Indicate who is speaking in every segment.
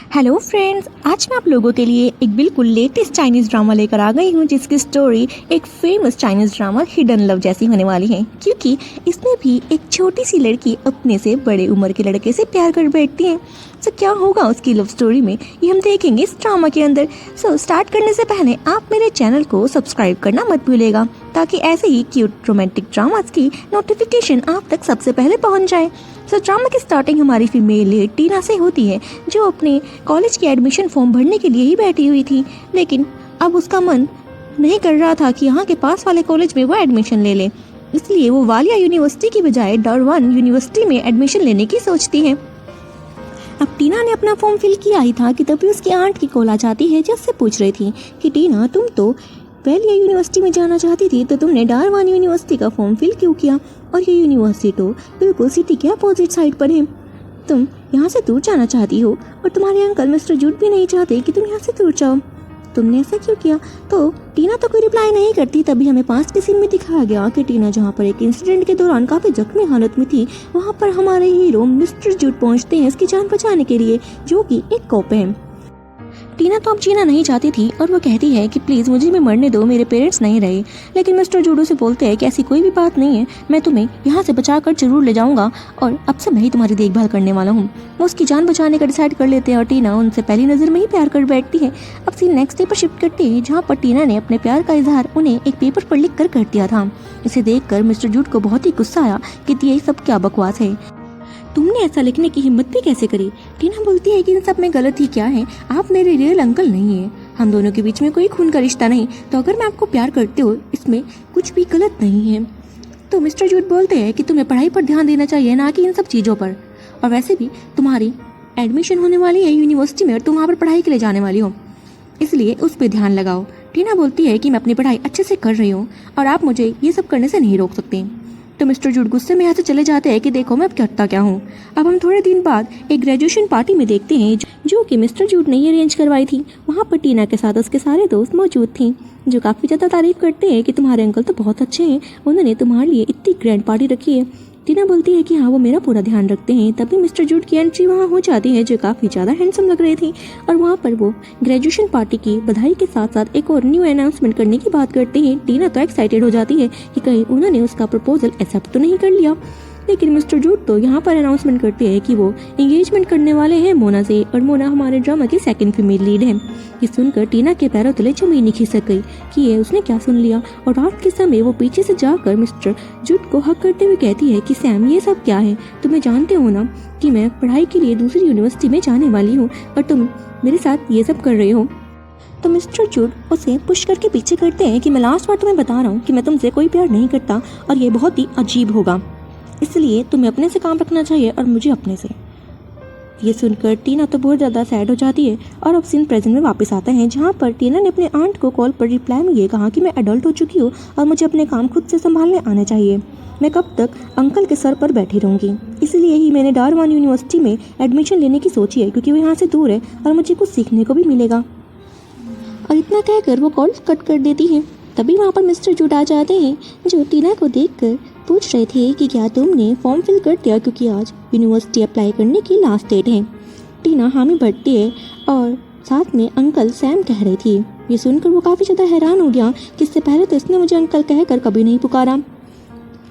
Speaker 1: Hello friends, आज मैं आप लोगों के लिए एक बिल्कुल लेटेस्ट चाइनीज़ ड्रामा लेकर आ गई हूँ जिसकी स्टोरी एक famous Chinese drama hidden love जैसी होने वाली है, क्योंकि इसमें भी एक छोटी सी लड़की अपने से बड़े उम्र के लड़के से प्यार कर बैठती है। सो क्या होगा उसकी लव स्टोरी में, ये हम देखेंगे इस ड्रामा के अंदर। सो स्टार्ट करने से पहले आप मेरे चैनल को सब्सक्राइब करना मत भूलिएगा, ताकि ऐसे ही क्यूट रोमांटिक ड्रामास की नोटिफिकेशन आप तक सबसे पहले पहुंच जाए। सो ड्रामा की स्टार्टिंग हमारी फीमेल लीड टीना से होती है, जो अपने कॉलेज के एडमिशन फॉर्म भरने के लिए ही बैठी हुई थी, लेकिन अब उसका मन नहीं कर रहा था कि यहाँ के पास वाले कॉलेज में वो एडमिशन ले ले। इसलिए वो वालिया यूनिवर्सिटी की बजाय डरवान यूनिवर्सिटी में एडमिशन लेने की सोचती है। अब टीना ने अपना फॉर्म फिल किया ही था कि तभी उसकी आंट की कॉल आ जाती है, जो उससे पूछ रही थी कि टीना, तुम तो वालिया यूनिवर्सिटी में जाना चाहती थी, तो तुमने डारवान यूनिवर्सिटी का फॉर्म फिल क्यों किया? और ये यूनिवर्सिटी तो बिल्कुल सिटी के अपोजिट साइड पर है। तुम यहाँ से दूर जाना चाहती हो और तुम्हारे अंकल मिस्टर जूड भी नहीं चाहते कि तुम यहाँ से दूर जाओ। तुमने ऐसा क्यों किया? तो टीना तो कोई रिप्लाई नहीं करती। तभी हमें पास के सीन में दिखाया गया कि टीना जहाँ पर एक इंसिडेंट के दौरान काफ़ी जख्मी हालत में थी, वहाँ पर हमारे हीरो मिस्टर जूड पहुँचते हैं उसकी जान बचाने के लिए, जो कि एक कॉप है। टीना तो अब जीना नहीं चाहती थी और वो कहती है कि प्लीज़ मुझे भी मरने दो, मेरे पेरेंट्स नहीं रहे। लेकिन मिस्टर जूडो से बोलते हैं कि ऐसी कोई भी बात नहीं है, मैं तुम्हें यहाँ से बचा कर जरूर ले जाऊँगा और अब से मैं ही तुम्हारी देखभाल करने वाला हूँ। वो उसकी जान बचाने का डिसाइड कर लेते हैं और टीना उनसे पहली नज़र में ही प्यार कर बैठती है। अब सीन नेक्स्ट डे पर शिफ्ट करते हैं, जहाँ पर टीना ने अपने प्यार का इजहार उन्हें एक पेपर पर लिख कर दिया था। इसे देखकर मिस्टर जूड को बहुत ही गुस्सा आया कि ये सब क्या बकवास है, तुमने ऐसा लिखने की हिम्मत भी कैसे करी? टीना बोलती है कि इन सब में गलत ही क्या है, आप मेरे रियल अंकल नहीं है, हम दोनों के बीच में कोई खून का रिश्ता नहीं, तो अगर मैं आपको प्यार करते हो इसमें कुछ भी गलत नहीं है। तो मिस्टर जूड बोलते हैं कि तुम्हें पढ़ाई पर ध्यान देना चाहिए, ना कि इन सब चीज़ों पर, और वैसे भी तुम्हारी एडमिशन होने वाली है यूनिवर्सिटी में और तुम वहाँ पर पढ़ाई के लिए जाने वाली हो, इसलिए उस पर ध्यान लगाओ। टीना बोलती है कि मैं अपनी पढ़ाई अच्छे से कर रही हूँ और आप मुझे ये सब करने से नहीं रोक सकते। तो मिस्टर जूड गुस्से में यहाँ से चले जाते हैं कि देखो मैं अब करता क्या हूँ। अब हम थोड़े दिन बाद एक ग्रेजुएशन पार्टी में देखते हैं, जो कि मिस्टर जूड ने ही अरेंज करवाई थी। वहाँ पर टीना के साथ उसके सारे दोस्त मौजूद थी, जो काफ़ी ज़्यादा तारीफ करते हैं कि तुम्हारे अंकल तो बहुत अच्छे हैं, उन्होंने तुम्हारे लिए इतनी ग्रैंड पार्टी रखी है। टीना बोलती है कि हाँ, वो मेरा पूरा ध्यान रखते हैं। तभी मिस्टर जूड की एंट्री वहाँ हो जाती है, जो काफ़ी ज़्यादा हैंडसम लग रही थी, और वहाँ पर वो ग्रेजुएशन पार्टी की बधाई के साथ साथ एक और न्यू अनाउंसमेंट करने की बात करते हैं। टीना तो एक्साइटेड हो जाती है कि कहीं उन्होंने उसका प्रपोजल एक्सेप्ट तो नहीं कर लिया। लेकिन मिस्टर जूड तो यहाँ पर अनाउंसमेंट करते हैं कि वो एंगेजमेंट करने वाले हैं मोना से, और मोना हमारे ड्रामा की सेकंड फीमेल लीड है। ये सुनकर टीना के पैरों तले जमीन खिसक गई कि ये उसने क्या सुन लिया, और रात के समय वो पीछे से जाकर मिस्टर जूड को हक करते हुए कहती है कि सैम, ये सब क्या है? तुम्हें जानते हो ना कि मैं पढ़ाई के लिए दूसरी यूनिवर्सिटी में जाने वाली हूँ और तुम मेरे साथ ये सब कर रहे हो। तो मिस्टर जूड उसे पुश करके पीछे करते हैं कि मैं लास्ट बार तुम्हें बता रहा हूँ कि मैं तुमसे कोई प्यार नहीं करता और ये बहुत ही अजीब होगा, इसलिए तुम्हें अपने से काम रखना चाहिए और मुझे अपने से। ये सुनकर टीना तो बहुत ज़्यादा सैड हो जाती है। और अब सीन प्रेजेंट में वापस आता है, जहाँ पर टीना ने अपने आंट को कॉल पर रिप्लाई में ये कहा कि मैं एडल्ट हो चुकी हूँ और मुझे अपने काम खुद से संभालने आने चाहिए। मैं कब तक अंकल के सर पर बैठी रहूँगी, इसलिए ही मैंने डारवान यूनिवर्सिटी में एडमिशन लेने की सोची है, क्योंकि वो यहाँ से दूर है और मुझे कुछ सीखने को भी मिलेगा। और इतना कहकर वो कॉल कट कर देती है। तभी वहाँ पर मिस्टर जूड आ जाते हैं, जो टीना को देखकर पूछ रहे थे कि क्या तुमने फॉर्म फिल कर दिया, क्योंकि आज यूनिवर्सिटी अप्लाई करने की लास्ट डेट है। टीना हामी भरती है और साथ में अंकल सैम कह रही थी। ये सुनकर वो काफ़ी ज़्यादा हैरान हो गया कि इससे पहले तो इसने मुझे अंकल कहकर कभी नहीं पुकारा,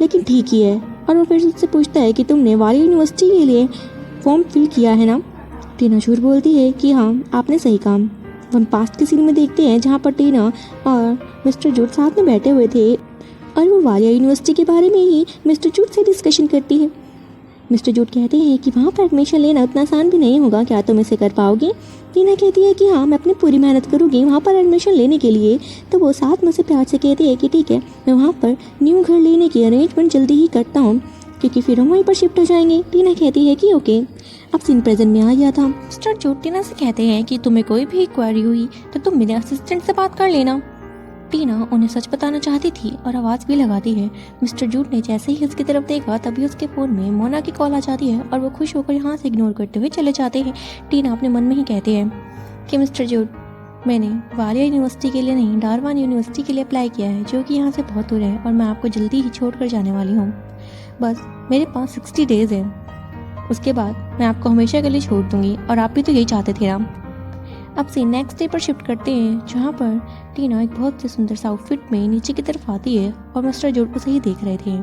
Speaker 1: लेकिन ठीक ही है। और वो फिर उससे पूछता है कि तुमने वाली यूनिवर्सिटी के लिए फॉर्म फिल किया है ना? टीना झूठ बोलती है कि हाँ, आपने सही काम। हम पास्ट के सीन में देखते हैं, जहाँ पर टीना और मिस्टर जूड साथ में बैठे हुए थे और वो वालिया यूनिवर्सिटी के बारे में ही मिस्टर जूड से डिस्कशन करती है। मिस्टर जूड कहते हैं कि वहाँ पर एडमिशन लेना उतना आसान भी नहीं होगा, क्या तुम इसे कर पाओगे? टीना कहती है कि हाँ, मैं अपनी पूरी मेहनत करूँगी वहाँ पर एडमिशन लेने के लिए। तो वो साथ में से प्यार से कहते हैं कि ठीक है, मैं वहाँ पर न्यू घर लेने की अरेंजमेंट जल्दी ही करता हूँ, क्योंकि फिर हम वहीं पर शिफ्ट हो जाएंगे। टीना कहती है कि ओके। अब सीन प्रेजेंट में आ गया था। मिस्टर जूड टीना से कहते हैं कि तुम्हें कोई भी क्वेरी हुई तो तुम मेरे असिस्टेंट से बात कर लेना। टीना उन्हें सच बताना चाहती थी और आवाज़ भी लगाती है। मिस्टर जूड ने जैसे ही उसकी तरफ देखा, तभी उसके फ़ोन में मोना की कॉल आ जाती है और वो खुश होकर यहाँ से इग्नोर करते हुए चले जाते हैं। टीना अपने मन में ही कहते हैं कि मिस्टर जूड, मैंने वालिया यूनिवर्सिटी के लिए नहीं, डारवान यूनिवर्सिटी के लिए अप्लाई किया है, जो कि यहाँ से बहुत दूर है, और मैं आपको जल्दी ही छोड़ कर जाने वाली हूँ। बस मेरे पास 60 डेज़ है। उसके बाद मैं आपको हमेशा के लिए छोड़ दूंगी और आप भी तो यही चाहते थे ना। अब से नेक्स्ट डे पर शिफ्ट करते हैं, जहाँ पर टीना एक बहुत ही सुंदर सा आउटफिट में नीचे की तरफ आती है और मिस्टर जूड उसे ही देख रहे थे।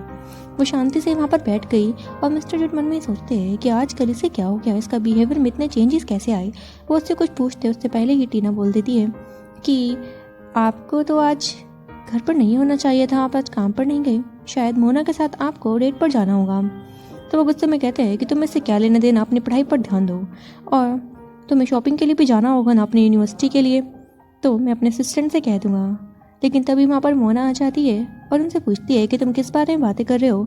Speaker 1: वो शांति से वहाँ पर बैठ गई और मिस्टर जूड मन में ही सोचते हैं कि आजकल इसे क्या हो गया, इसका बिहेवियर में इतने चेंजेस कैसे आए। वो उससे कुछ पूछते उससे पहले ही टीना बोल देती है कि आपको तो आज घर पर नहीं होना चाहिए था, आप आज काम पर नहीं गए, शायद मोना के साथ आपको डेट पर जाना होगा। तो वो गुस्से में कहते हैं कि तुम इससे क्या लेना देना, अपनी पढ़ाई पर ध्यान दो और तुम्हें शॉपिंग के लिए भी जाना होगा ना अपनी यूनिवर्सिटी के लिए, तो मैं अपने असिस्टेंट से कह दूंगा। लेकिन तभी वहाँ पर मोना आ जाती है और उनसे पूछती है कि तुम किस बारे में बातें कर रहे हो।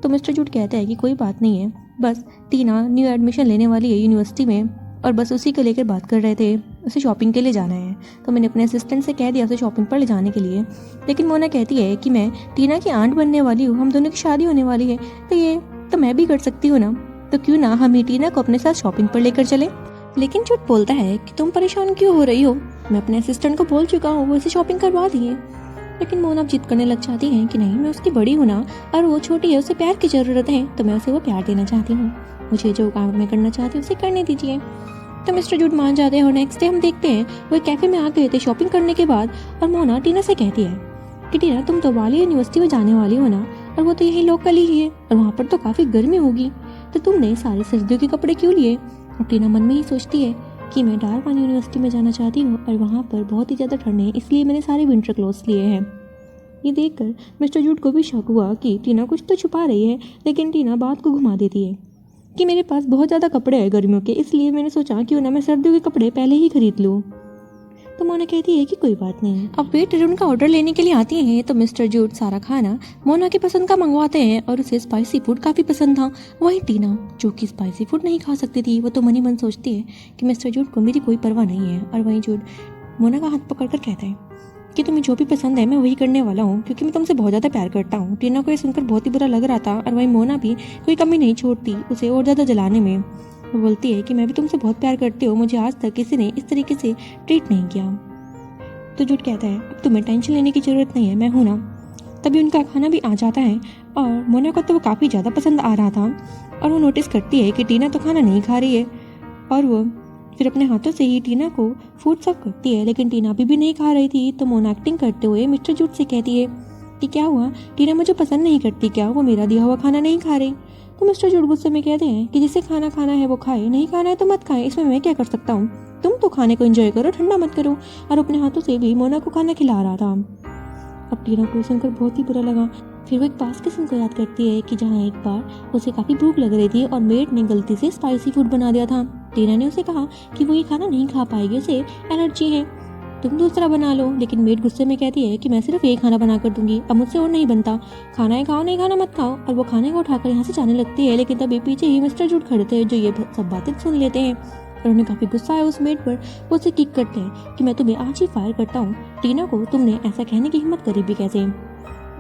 Speaker 1: तो मिस्टर जूड कहते हैं कि कोई बात नहीं है, बस टीना न्यू एडमिशन लेने वाली है यूनिवर्सिटी में और बस उसी को लेकर बात कर रहे थे, उसे शॉपिंग के लिए जाना है, तो मैंने अपने असिस्टेंट से कह दिया उसे शॉपिंग पर ले जाने के लिए। लेकिन मोना कहती है कि मैं टीना की आंट बनने वाली हूँ, हम दोनों की शादी होने वाली है, तो ये तो मैं भी कर सकती हूँ ना, तो क्यों ना हम ही टीना को अपने साथ शॉपिंग पर लेकर चले। लेकिन जूड बोलता है कि तुम परेशान क्यों हो रही हो, मैं अपने असिस्टेंट को बोल चुका हूँ, वो इसे शॉपिंग करवा दिए। लेकिन मोना जिद करने लग जाती है कि नहीं, मैं उसकी बड़ी हूँ ना और वो छोटी है, उसे प्यार की ज़रूरत है, तो मैं उसे वो प्यार देना चाहती हूँ, मुझे जो काम मैं करना चाहती हूँ उसे करने दीजिए। तो मिस्टर जूड मान जाते हैं और नेक्स्ट डे हम देखते हैं वो एक कैफे में आ गए थे शॉपिंग करने के बाद और मोना टीना से कहती है कि टीना तुम तो वाली यूनिवर्सिटी में जाने वाली हो ना, और वो तो यही लोकल ही है और वहाँ पर तो काफ़ी गर्मी होगी, तो तुमने सारे सर्दियों के कपड़े क्यों लिए। और टीना मन में ही सोचती है कि मैं डारवान यूनिवर्सिटी में जाना चाहती हूँ और वहाँ पर बहुत ही ज़्यादा ठंड है, इसलिए मैंने सारे विंटर क्लोथ्स लिए हैं। ये देखकर मिस्टर जूड को भी शक हुआ कि टीना कुछ तो छुपा रही है, लेकिन टीना बात को घुमा देती है कि मेरे पास बहुत ज़्यादा कपड़े हैं गर्मियों के, इसलिए मैंने सोचा क्यों ना मैं सर्दियों के कपड़े पहले ही खरीद लूँ। तो मोना कहती है कि कोई बात नहीं। अब वेटर उनका ऑर्डर लेने के लिए आती हैं, तो मिस्टर जूड सारा खाना मोना की पसंद का मंगवाते हैं और उसे स्पाइसी फूड काफ़ी पसंद था। वहीं टीना जो कि स्पाइसी फूड नहीं खा सकती थी, वो तो मन ही मन सोचती है कि मिस्टर जूड को मेरी कोई परवाह नहीं है। और वहीं जूड मोना का हाथ पकड़कर कहता है कि तुम्हें जो भी पसंद है मैं वही करने वाला हूँ, क्योंकि मैं तुमसे बहुत ज़्यादा प्यार करता हूँ। टीना को ये सुनकर बहुत ही बुरा लग रहा था और वहीं मोना भी कोई कमी नहीं छोड़ती उसे और ज़्यादा जलाने में। वो बोलती है कि मैं भी तुमसे बहुत प्यार करती हूँ, मुझे आज तक किसी ने इस तरीके से ट्रीट नहीं किया। तो जूड कहता है अब तुम्हें टेंशन लेने की ज़रूरत नहीं है, मैं हूँ ना। तभी उनका खाना भी आ जाता है और मोना को तो वो काफ़ी ज़्यादा पसंद आ रहा था और वो नोटिस करती है कि टीना तो खाना नहीं खा रही है और वो फिर अपने हाथों से ही टीना को फूड सर्व करती है। लेकिन टीना अभी भी नहीं खा रही थी, तो मोना एक्टिंग करते हुए मिस्टर जूड से कहती है कि क्या हुआ, टीना मुझे पसंद नहीं करती क्या, वो मेरा दिया हुआ खाना नहीं खा रही। तो मिस्टर जूड गुस्से में कहते हैं कि जिसे खाना खाना है वो खाए, नहीं खाना है तो मत खाए, इसमें मैं क्या कर सकता हूँ, तुम तो खाने को एंजॉय करो, ठंडा मत करो। और अपने हाथों से भी मोना को खाना खिला रहा था। अब टीना को सुनकर बहुत ही बुरा लगा। फिर वो एक पास के सीन को याद करती है कि जहाँ एक बार उसे काफ़ी भूख लग रही थी और मेड ने गलती से स्पाइसी फूड बना दिया था। टीना ने उसे कहा कि वो ये खाना नहीं खा पाएगी, उसे एलर्जी है, तुम दूसरा बना लो। लेकिन मेड गुस्से में कहती है कि मैं सिर्फ एक खाना बना कर दूंगी, अब मुझसे और नहीं बनता, खाना है खाओ, नहीं खाना मत खाओ। और वो खाने को उठाकर यहाँ से जाने लगती है, लेकिन तभी पीछे ही मिस्टर जूड खड़े थे जो ये सब बातें सुन लेते हैं और उन्हें काफ़ी गुस्सा है उस मेड पर। वो उसे किक करते हैं कि मैं तुम्हें आज ही फायर करता हूँ, टीना को तुमने ऐसा कहने की हिम्मत करी भी कैसे।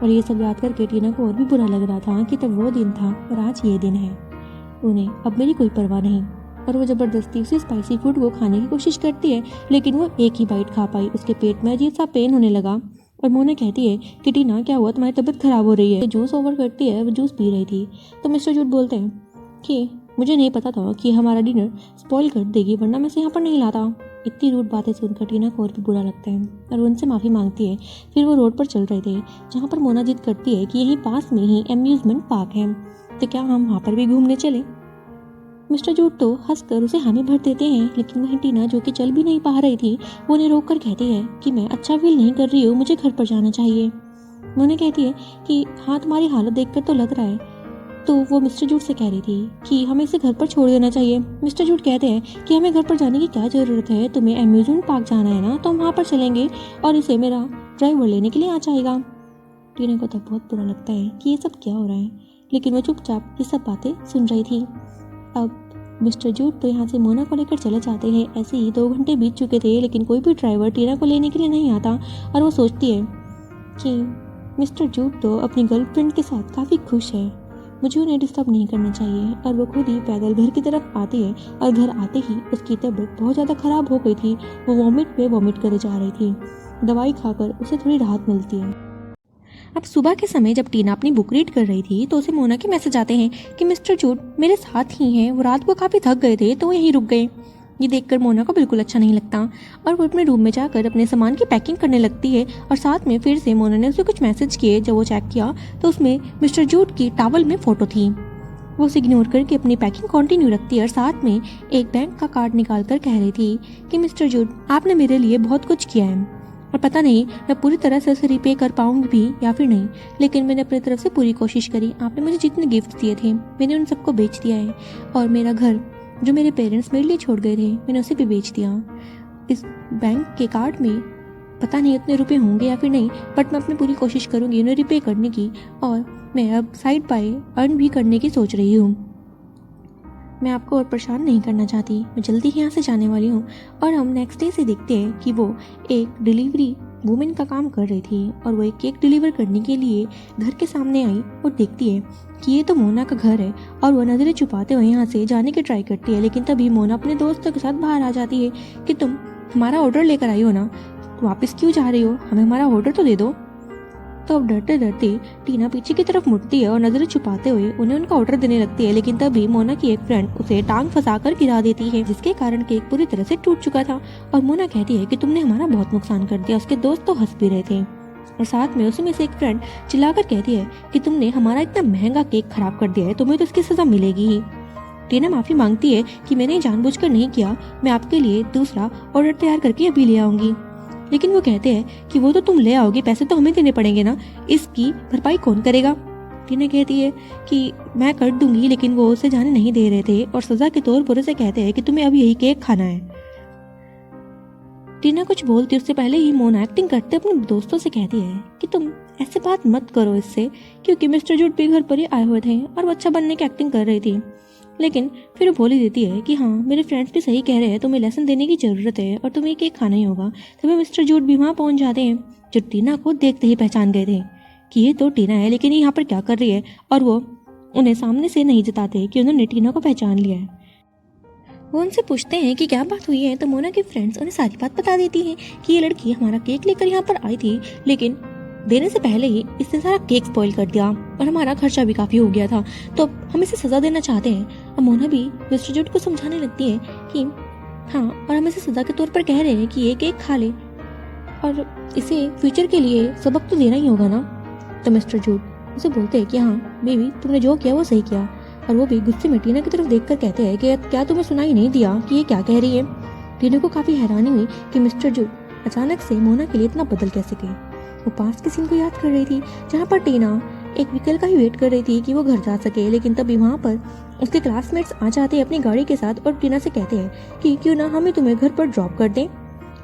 Speaker 1: और ये सब याद करके टीना को और भी बुरा लग रहा था कि तब वो दिन था और आज ये दिन है, उन्हें अब मेरी कोई परवाह नहीं। और वो ज़बरदस्ती उसे स्पाइसी फूड को खाने की कोशिश करती है, लेकिन वो एक ही बाइट खा पाई, उसके पेट में अजीब सा पेन होने लगा। और मोना कहती है कि टीना क्या हुआ, तुम्हारी तबीयत खराब हो रही है। जूस ऑफर करती है, वो जूस पी रही थी। तो मिस्टर जूड बोलते हैं कि मुझे नहीं पता था कि हमारा डिनर स्पॉइल कर देगी, वरना मैं इसे यहाँ पर नहीं लाता। इतनी रूड बातें सुनकर टीना को और भी बुरा लगता है और वो उनसे माफ़ी मांगती है। फिर वो रोड पर चल रहे थे जहाँ पर मोना जिद करती है कि यहीं पास में ही अम्यूजमेंट पार्क है, तो क्या हम वहाँ पर भी घूमने चले। मिस्टर जूड तो हंसकर उसे हामी भर देते हैं, लेकिन वहीं टीना जो कि चल भी नहीं पा रही थी वो उन्हें रोक कर कहती है कि मैं अच्छा फील नहीं कर रही हूँ, मुझे घर पर जाना चाहिए। उन्हें कहती है कि हाँ तुम्हारी हालत देखकर तो लग रहा है। तो वो मिस्टर जूड से कह रही थी कि हमें इसे घर पर छोड़ देना चाहिए। मिस्टर जूड कहते हैं कि हमें घर पर जाने की क्या ज़रूरत है, तुम्हें अम्यूजमेंट पार्क जाना है ना, तो हम वहाँ पर चलेंगे और इसे मेरा ड्राइवर लेने के लिए आ जाएगा। टीना को तो बहुत बुरा लगता है कि ये सब क्या हो रहा है, लेकिन वो चुपचाप ये सब बातें सुन रही थी। अब मिस्टर जूड तो यहाँ से मोना को लेकर चले जाते हैं। ऐसे ही 2 घंटे बीत चुके थे, लेकिन कोई भी ड्राइवर टीना को लेने के लिए नहीं आता और वो सोचती है कि मिस्टर जूड तो अपनी गर्लफ्रेंड के साथ काफ़ी खुश है, मुझे उन्हें डिस्टर्ब नहीं करना चाहिए। और वो खुद ही पैदल घर की तरफ आती है और घर आते ही उसकी तबीयत बहुत ज़्यादा ख़राब हो गई थी, वो वॉमिट पे वॉमिट करे जा रही थी। दवाई खाकर उसे थोड़ी राहत मिलती है। अब सुबह के समय जब टीना अपनी बुक रीड कर रही थी तो उसे मोना के मैसेज आते हैं कि मिस्टर जूड मेरे साथ ही हैं, वो रात को काफ़ी थक गए थे तो वो यहीं रुक गए। ये देखकर मोना को बिल्कुल अच्छा नहीं लगता और वो अपने रूम में जाकर अपने सामान की पैकिंग करने लगती है और साथ में फिर से मोना ने उसे कुछ मैसेज किए। जब वो चेक किया तो उसमें मिस्टर जूड की टॉवल में फ़ोटो थी। वो उसे इग्नोर करके अपनी पैकिंग कंटिन्यू रखती है और साथ में एक बैंक का कार्ड निकाल कर कह रही थी कि मिस्टर जूड आपने मेरे लिए बहुत कुछ किया है और पता नहीं मैं पूरी तरह से उसे रिपे कर पाऊंगी भी या फिर नहीं, लेकिन मैंने अपनी तरफ से पूरी कोशिश करी। आपने मुझे जितने गिफ्ट दिए थे मैंने उन सबको बेच दिया है और मेरा घर जो मेरे पेरेंट्स मेरे लिए छोड़ गए थे मैंने उसे भी बेच दिया। इस बैंक के कार्ड में पता नहीं उतने रुपए होंगे या फिर नहीं, बट मैं अपनी पूरी कोशिश करूंगी उन्हें रिपे करने की और मैं अब साइड बाय अर्न भी करने की सोच रही हूँ। मैं आपको और परेशान नहीं करना चाहती, मैं जल्दी ही यहाँ से जाने वाली हूँ। और हम नेक्स्ट डे से देखते हैं कि वो एक डिलीवरी वुमेन का काम कर रही थी और वो एक केक डिलीवर करने के लिए घर के सामने आई और देखती है कि ये तो मोना का घर है और वो नज़रें छुपाते हुए यहाँ से जाने की ट्राई करती है। लेकिन तभी मोना अपने दोस्तों के साथ बाहर आ जाती है कि तुम हमारा ऑर्डर लेकर आई हो ना, वापस क्यों जा रही हो, हमें हमारा ऑर्डर तो दे दो। तो अब डरते डरते टीना पीछे की तरफ मुड़ती है और नजरें छुपाते हुए उन्हें उनका ऑर्डर देने लगती है। लेकिन तभी मोना की एक फ्रेंड उसे टांग फंसाकर गिरा देती है, जिसके कारण केक पूरी तरह से टूट चुका था। और मोना कहती है कि तुमने हमारा बहुत नुकसान कर दिया। उसके दोस्त तो हंस भी रहे थे और साथ में उसी में से एक फ्रेंड चिल्लाकर कहती है कि तुमने हमारा इतना महंगा केक खराब कर दिया है, तुम्हें तो इसकी सजा मिलेगी ही। टीना माफी मांगती है कि मैंने जानबूझकर नहीं किया, मैं आपके लिए दूसरा ऑर्डर तैयार करके अभी ले आऊंगी। लेकिन वो कहते हैं कि वो तो तुम ले आओगे, पैसे तो हमें देने पड़ेंगे ना, इसकी भरपाई कौन करेगा। टीना कहती है कि मैं कर दूंगी, लेकिन वो उसे जाने नहीं दे रहे थे और सजा के तौर पर उसे कहते हैं कि तुम्हें अब यही केक खाना है। टीना कुछ बोलती उससे पहले ही मोना एक्टिंग करते अपने दोस्तों से कहती है कि तुम ऐसे बात मत करो इससे, क्योंकि मिस्टर जूड भी घर पर ही आए हुए थे और वो अच्छा बनने की एक्टिंग कर रही थी। लेकिन फिर वो बोल ही देती है कि हाँ मेरे फ्रेंड्स भी सही कह रहे हैं, तुम्हें लेसन देने की जरूरत है और तुम्हें केक खाना ही होगा। तभी मिस्टर जूड भी वहाँ पहुँच जाते हैं, जो टीना को देखते ही पहचान गए थे कि ये तो टीना है, लेकिन ये यहाँ पर क्या कर रही है। और वो उन्हें सामने से नहीं जताते कि उन्होंने टीना को पहचान लिया है। वो उनसे पूछते हैं कि क्या बात हुई है, तो मोना के फ्रेंड्स उन्हें सारी बात बता देती हैं कि ये लड़की हमारा केक लेकर यहाँ पर आई थी, लेकिन देने से पहले ही इसने सारा केक स्पॉइल कर दिया और हमारा खर्चा भी काफी हो गया था, तो हम इसे सजा देना चाहते हैं। अब मोना भी मिस्टर जूड को समझाने लगती है कि हाँ, और हम इसे सजा के तौर पर कह रहे हैं कि ये केक खा ले और इसे फ्यूचर के लिए सबक तो देना ही होगा ना। तो मिस्टर जूड उसे बोलते हैं कि हाँ बेबी, तुमने जो किया वो सही किया। और वो भी गुस्से में टीना की तरफ देखकर कहते हैं कि क्या तुम्हें सुनाई नहीं दिया कि ये क्या कह रही है। टीना को काफी हैरानी हुई कि मिस्टर जूड अचानक से मोना के लिए इतना बदल कैसे गए। वो पास्ट के सीन को याद कर रही थी जहाँ पर टीना एक व्हीकल का ही वेट कर रही थी कि वो घर जा सके। लेकिन तभी वहाँ पर उसके क्लासमेट्स आ जाते हैं अपनी गाड़ी के साथ और टीना से कहते हैं कि क्यों ना हमें तुम्हें घर पर ड्रॉप कर दें।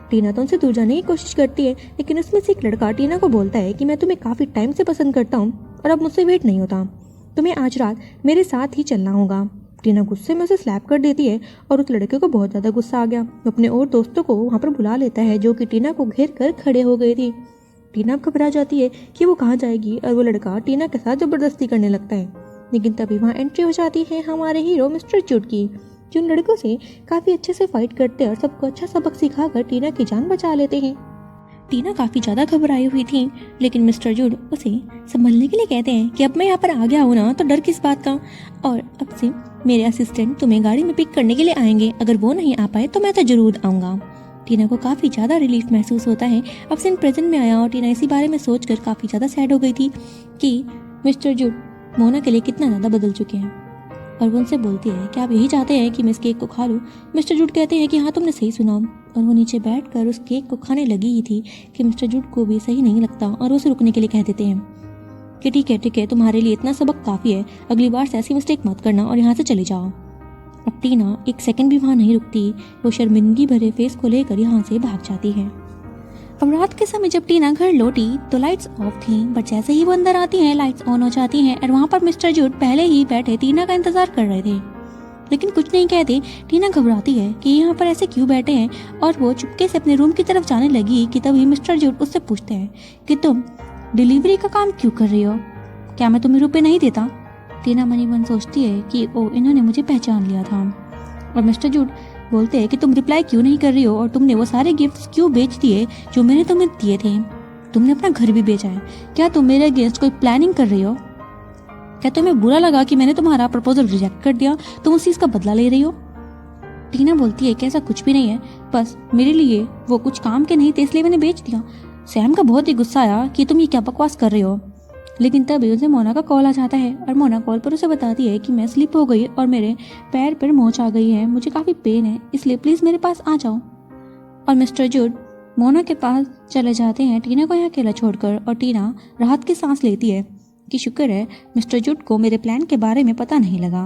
Speaker 1: टीना तो उनसे दूर जाने की कोशिश करती है, लेकिन उसमें से एक लड़का टीना को बोलता है कि मैं तुम्हें काफ़ी टाइम से पसंद करता हूँ और अब मुझसे वेट नहीं होता, तुम्हें आज रात मेरे साथ ही चलना होगा। टीना गुस्से में उसे स्लैप कर देती है और उस लड़के को बहुत ज़्यादा गुस्सा आ गया। वो अपने और दोस्तों को वहाँ पर बुला लेता है जो कि टीना को घेर कर खड़े हो गए थे। टीना घबरा जाती है कि वो कहाँ जाएगी और वो लड़का टीना के साथ जबरदस्ती करने लगता है। लेकिन तभी वहाँ एंट्री हो जाती है हमारे हीरो मिस्टर जूड की, जो उन लड़कों से काफ़ी अच्छे से फाइट करते हैं और सबको अच्छा सबक सिखाकर टीना की जान बचा लेते हैं। टीना काफ़ी ज़्यादा घबराई हुई थी, लेकिन मिस्टर जूड उसे संभलने के लिए कहते हैं कि अब मैं यहाँ पर आ गया हूँ ना, तो डर किस बात का, और अब से मेरे असिस्टेंट तुम्हें गाड़ी में पिक करने के लिए आएंगे, अगर वो नहीं आ पाए तो मैं तो जरूर आऊँगा। टीना को काफ़ी ज़्यादा रिलीफ महसूस होता है अब सीन प्रेजेंट में आया और टीना इसी बारे में सोचकर काफ़ी ज़्यादा सैड हो गई थी कि मिस्टर जूड मोना के लिए कितना ज़्यादा बदल चुके हैं। और वो उनसे बोलती है कि आप यही चाहते हैं कि मैं इस केक को खा लूँ। मिस्टर जूड कहते हैं कि हाँ तुमने सही सुना, और वो नीचे बैठकर उस केक को खाने लगी ही थी कि मिस्टर जूड को भी सही नहीं लगता और उसे रुकने के लिए कह देते हैं कि ठीक है, तुम्हारे लिए इतना सबक काफ़ी है, अगली बार से ऐसी मिस्टेक मत करना और यहाँ से चले जाओ। अब टीना एक सेकंड भी वहाँ नहीं रुकती, वो शर्मिंदगी भरे फेस को लेकर यहाँ से भाग जाती है। अब रात के समय जब टीना घर लौटी तो लाइट्स ऑफ थी, बट जैसे ही वो अंदर आती हैं लाइट्स ऑन हो जाती हैं और वहाँ पर मिस्टर जूड पहले ही बैठे टीना का इंतजार कर रहे थे, लेकिन कुछ नहीं कहते। टीना घबराती है कि यहाँ पर ऐसे क्यों बैठे हैं और वो चुपके से अपने रूम की तरफ जाने लगी कि तभी मिस्टर जूड उससे पूछते हैं कि तुम डिलीवरी का काम क्यों कर रही हो, क्या मैं तुम्हें रुपये नहीं देता। टीना मनी मन सोचती है कि ओ इन्होंने मुझे पहचान लिया था, और मिस्टर जूड बोलते हैं कि तुम रिप्लाई क्यों नहीं कर रही हो और तुमने वो सारे गिफ्ट्स क्यों बेच दिए जो मैंने तुम्हें दिए थे।
Speaker 2: तुमने अपना घर भी बेचा है, क्या तुम मेरे अगेंस्ट कोई प्लानिंग कर रही हो? क्या तुम्हें बुरा लगा कि मैंने तुम्हारा प्रपोजल रिजेक्ट कर दिया? तुम उस चीज़ का बदला ले रही हो? टीना बोलती है कि ऐसा कुछ भी नहीं है, बस मेरे लिए वो कुछ काम के नहीं थे इसलिए मैंने बेच दिया। सैम का बहुत ही गुस्सा आया कि तुम ये क्या बकवास कर रहे हो, लेकिन तभी उसे मोना का कॉल आ जाता है और मोना कॉल पर उसे बताती है कि मैं स्लिप हो गई और मेरे पैर पर मोच आ गई है, मुझे काफ़ी पेन है, इसलिए प्लीज़ मेरे पास आ जाओ। और मिस्टर जूड मोना के पास चले जाते हैं टीना को यहाँ अकेला छोड़कर, और टीना राहत की सांस लेती है कि शुक्र है मिस्टर जूड को मेरे प्लान के बारे में पता नहीं लगा।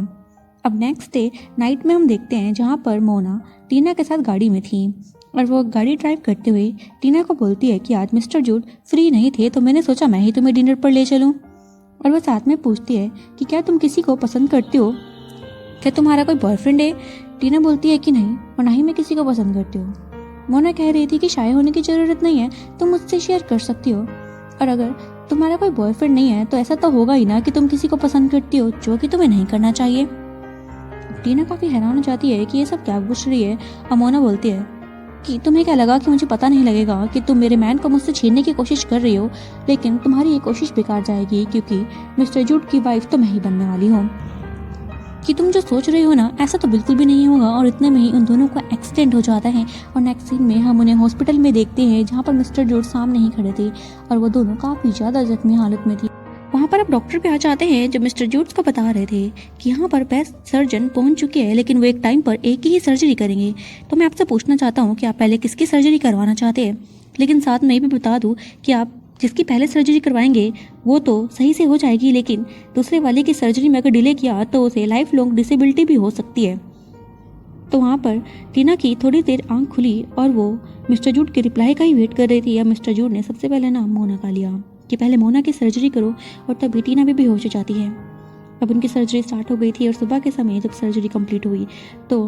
Speaker 2: अब नेक्स्ट डे नाइट में हम देखते हैं जहाँ पर मोना टीना के साथ गाड़ी में थी और वो गाड़ी ड्राइव करते हुए टीना को बोलती है कि आज मिस्टर जूड फ्री नहीं थे तो मैंने सोचा मैं ही तुम्हें डिनर पर ले चलूँ। और वह साथ में पूछती है कि क्या तुम किसी को पसंद करती हो, क्या तुम्हारा कोई बॉयफ्रेंड है? टीना बोलती है कि नहीं, और ना ही मैं किसी को पसंद करती हूँ। मोना कह रही थी कि शाय होने की ज़रूरत नहीं है, तुम मुझसे शेयर कर सकती हो, और अगर तुम्हारा कोई बॉयफ्रेंड नहीं है तो ऐसा तो होगा ही ना कि तुम किसी को पसंद करती हो, जो कि तुम्हें नहीं करना चाहिए। टीना काफ़ी हैरान हो जाती है कि ये सब क्या पूछ रही है, और मोना बोलती है कि तुम्हें क्या लगा कि मुझे पता नहीं लगेगा कि तुम मेरे मैन को मुझसे छीनने की कोशिश कर रही हो, लेकिन तुम्हारी ये कोशिश बेकार जाएगी क्योंकि मिस्टर जूड की वाइफ तो मैं ही बनने वाली हूँ। कि तुम जो सोच रही हो ना, ऐसा तो बिल्कुल भी नहीं होगा। और इतने में ही उन दोनों का एक्सीडेंट हो जाता है और नेक्स्ट सीन में हम उन्हें हॉस्पिटल में देखते हैं जहाँ पर मिस्टर जूड सामने ही खड़े थे और वो दोनों काफ़ी ज़्यादा जख्मी हालत में थी। वहाँ पर अब डॉक्टर भी आ जाते हैं जो मिस्टर जूड्स को बता रहे थे कि यहाँ पर बेस्ट सर्जन पहुँच चुके हैं, लेकिन वो एक टाइम पर एक ही सर्जरी करेंगे। तो मैं आपसे पूछना चाहता हूँ कि आप पहले किसकी सर्जरी करवाना चाहते हैं, लेकिन साथ में ये भी बता दूँ कि आप जिसकी पहले सर्जरी करवाएंगे वो तो सही से हो जाएगी, लेकिन दूसरे वाले की सर्जरी में अगर डिले किया तो उसे लाइफ लॉन्ग डिसेबिलिटी भी हो सकती है। तो वहाँ पर टीना की थोड़ी देर आंख खुली और वो मिस्टर जूड के रिप्लाई का ही वेट कर रही थी। या मिस्टर जूड ने सबसे पहले नाम मोना का लिया कि पहले मोना की सर्जरी करो, और तभी टीना भी बेहोश हो जाती है। अब उनकी सर्जरी स्टार्ट हो गई थी और सुबह के समय जब सर्जरी कंप्लीट हुई तो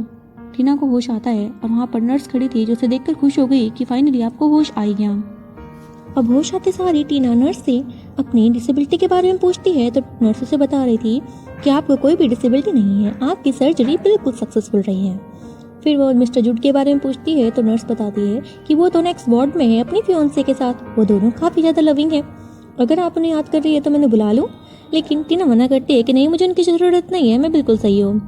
Speaker 2: टीना को होश आता है और वहाँ पर नर्स खड़ी थी जो उसे देखकर खुश हो गई कि फाइनली आपको होश आ गया। अब होश आते सारी टीना नर्स से अपनी डिसेबिलिटी के बारे में पूछती है तो नर्स उसे बता रही थी कि आपको कोई भी डिसेबिलिटी नहीं है, आपकी सर्जरी बिल्कुल सक्सेसफुल रही है। फिर वो मिस्टर जूड के बारे में पूछती है तो नर्स बताती है कि वो तो नेक्स्ट वार्ड में है अपनी फियोंसे के साथ, वो दोनों काफ़ी ज़्यादा लविंग है, अगर आप उन्हें याद कर रही है तो मैंने बुला लूँ। लेकिन टीना मना करती है कि नहीं, मुझे उनकी ज़रूरत नहीं है, मैं बिल्कुल सही हूँ।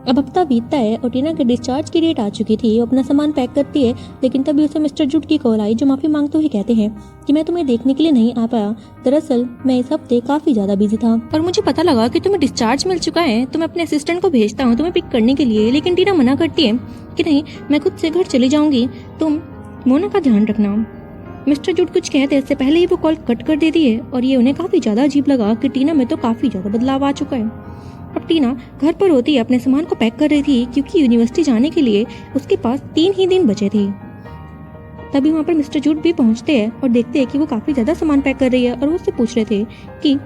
Speaker 2: अब हफ्ता बीतता है और टीना के डिस्चार्ज की डेट आ चुकी थी। वो अपना सामान पैक करती है, लेकिन तभी उसे मिस्टर जूड की कॉल आई जो माफ़ी मांगते हुए कहते हैं कि मैं तुम्हें देखने के लिए नहीं आ पाया, दरअसल मैं इस हफ्ते काफ़ी ज़्यादा बिजी था और मुझे पता लगा कि तुम्हें डिस्चार्ज मिल चुका है, तो मैं अपने असिस्टेंट को भेजता हूँ तुम्हें पिक करने के लिए। लेकिन टीना मना करती है कि नहीं, मैं खुद से घर चली जाऊँगी, तुम मोना का ध्यान रखना। मिस्टर जूड कुछ कहते इससे पहले ही वो कॉल कट कर देती है और ये उन्हें काफ़ी ज़्यादा अजीब लगा कि टीना में तो काफ़ी ज़्यादा बदलाव आ चुका है। अब टीना घर पर होती है अपने सामान को पैक कर रही थी क्योंकि यूनिवर्सिटी जाने के लिए उसके पास 3 ही दिन बचे थे। तभी वहाँ पर मिस्टर जूड भी पहुँचते हैं और देखते हैं कि वो काफ़ी ज़्यादा सामान पैक कर रही है और वो उससे पूछ रहे थे कि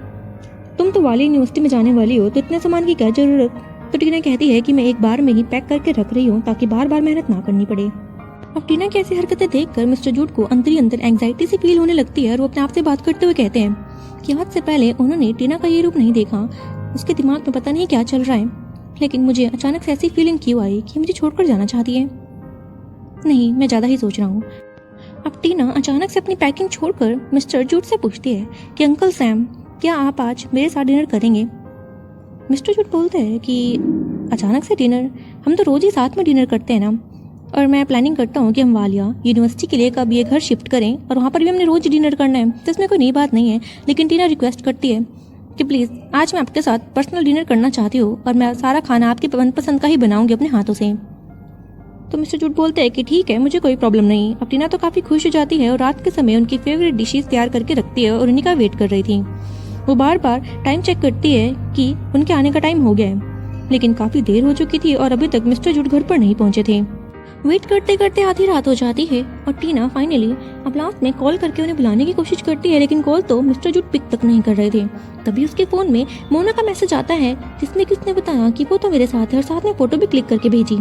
Speaker 2: तुम तो वाली यूनिवर्सिटी में जाने वाली हो तो इतने सामान की क्या ज़रूरत। तो टीना कहती है कि मैं एक बार में ही पैक करके रख रही हूँ ताकि बार बार मेहनत ना करनी पड़े। अब टीना की ऐसी हरकतें देखकर मिस्टर जूड को अंदर ही अंदर एंग्जाइटी सी फील होने लगती है और वो अपने आप से बात करते हुए कहते हैं कि आज से पहले उन्होंने टीना का ये रूप नहीं देखा, उसके दिमाग में पता नहीं क्या चल रहा है, लेकिन मुझे अचानक से ऐसी फीलिंग क्यों आई कि मुझे छोड़कर जाना चाहती है। नहीं, मैं ज़्यादा ही सोच रहा हूँ। अब टीना अचानक से अपनी पैकिंग छोड़कर मिस्टर जूड से पूछती है कि अंकल सैम, क्या आप आज मेरे साथ डिनर करेंगे। मिस्टर जूड बोलते हैं कि अचानक से डिनर, हम तो रोज़ ही साथ में डिनर करते हैं ना, और मैं प्लानिंग करता हूँ कि हम वालिया यूनिवर्सिटी के लिए कब ये घर शिफ्ट करें और वहाँ पर भी हमने रोज़ डिनर करना है, तो इसमें कोई नई बात नहीं है। लेकिन टीना रिक्वेस्ट करती है कि प्लीज़ आज मैं आपके साथ पर्सनल डिनर करना चाहती हूँ और मैं सारा खाना आपकी मनपसंद का ही बनाऊँगी अपने हाथों से। तो मिस्टर जूड बोलते हैं कि ठीक है, मुझे कोई प्रॉब्लम नहीं। अब टीना तो काफ़ी खुश हो जाती है और रात के समय उनकी फेवरेट डिशेज तैयार करके रखती है और उन्हीं का वेट कर रही थी। वो बार बार टाइम चेक करती है कि उनके आने का टाइम हो गया है, लेकिन काफ़ी देर हो चुकी थी और अभी तक मिस्टर जूड घर पर नहीं पहुंचे थे। वेट करते करते आधी रात हो जाती है और टीना फाइनली अब लास्ट में कॉल करके उन्हें बुलाने की कोशिश करती है, लेकिन कॉल तो मिस्टर जूड पिक तक नहीं कर रहे थे। तभी उसके फ़ोन में मोना का मैसेज आता है जिसमें कि उसने बताया कि वो तो मेरे साथ है और साथ में फ़ोटो भी क्लिक करके भेजी।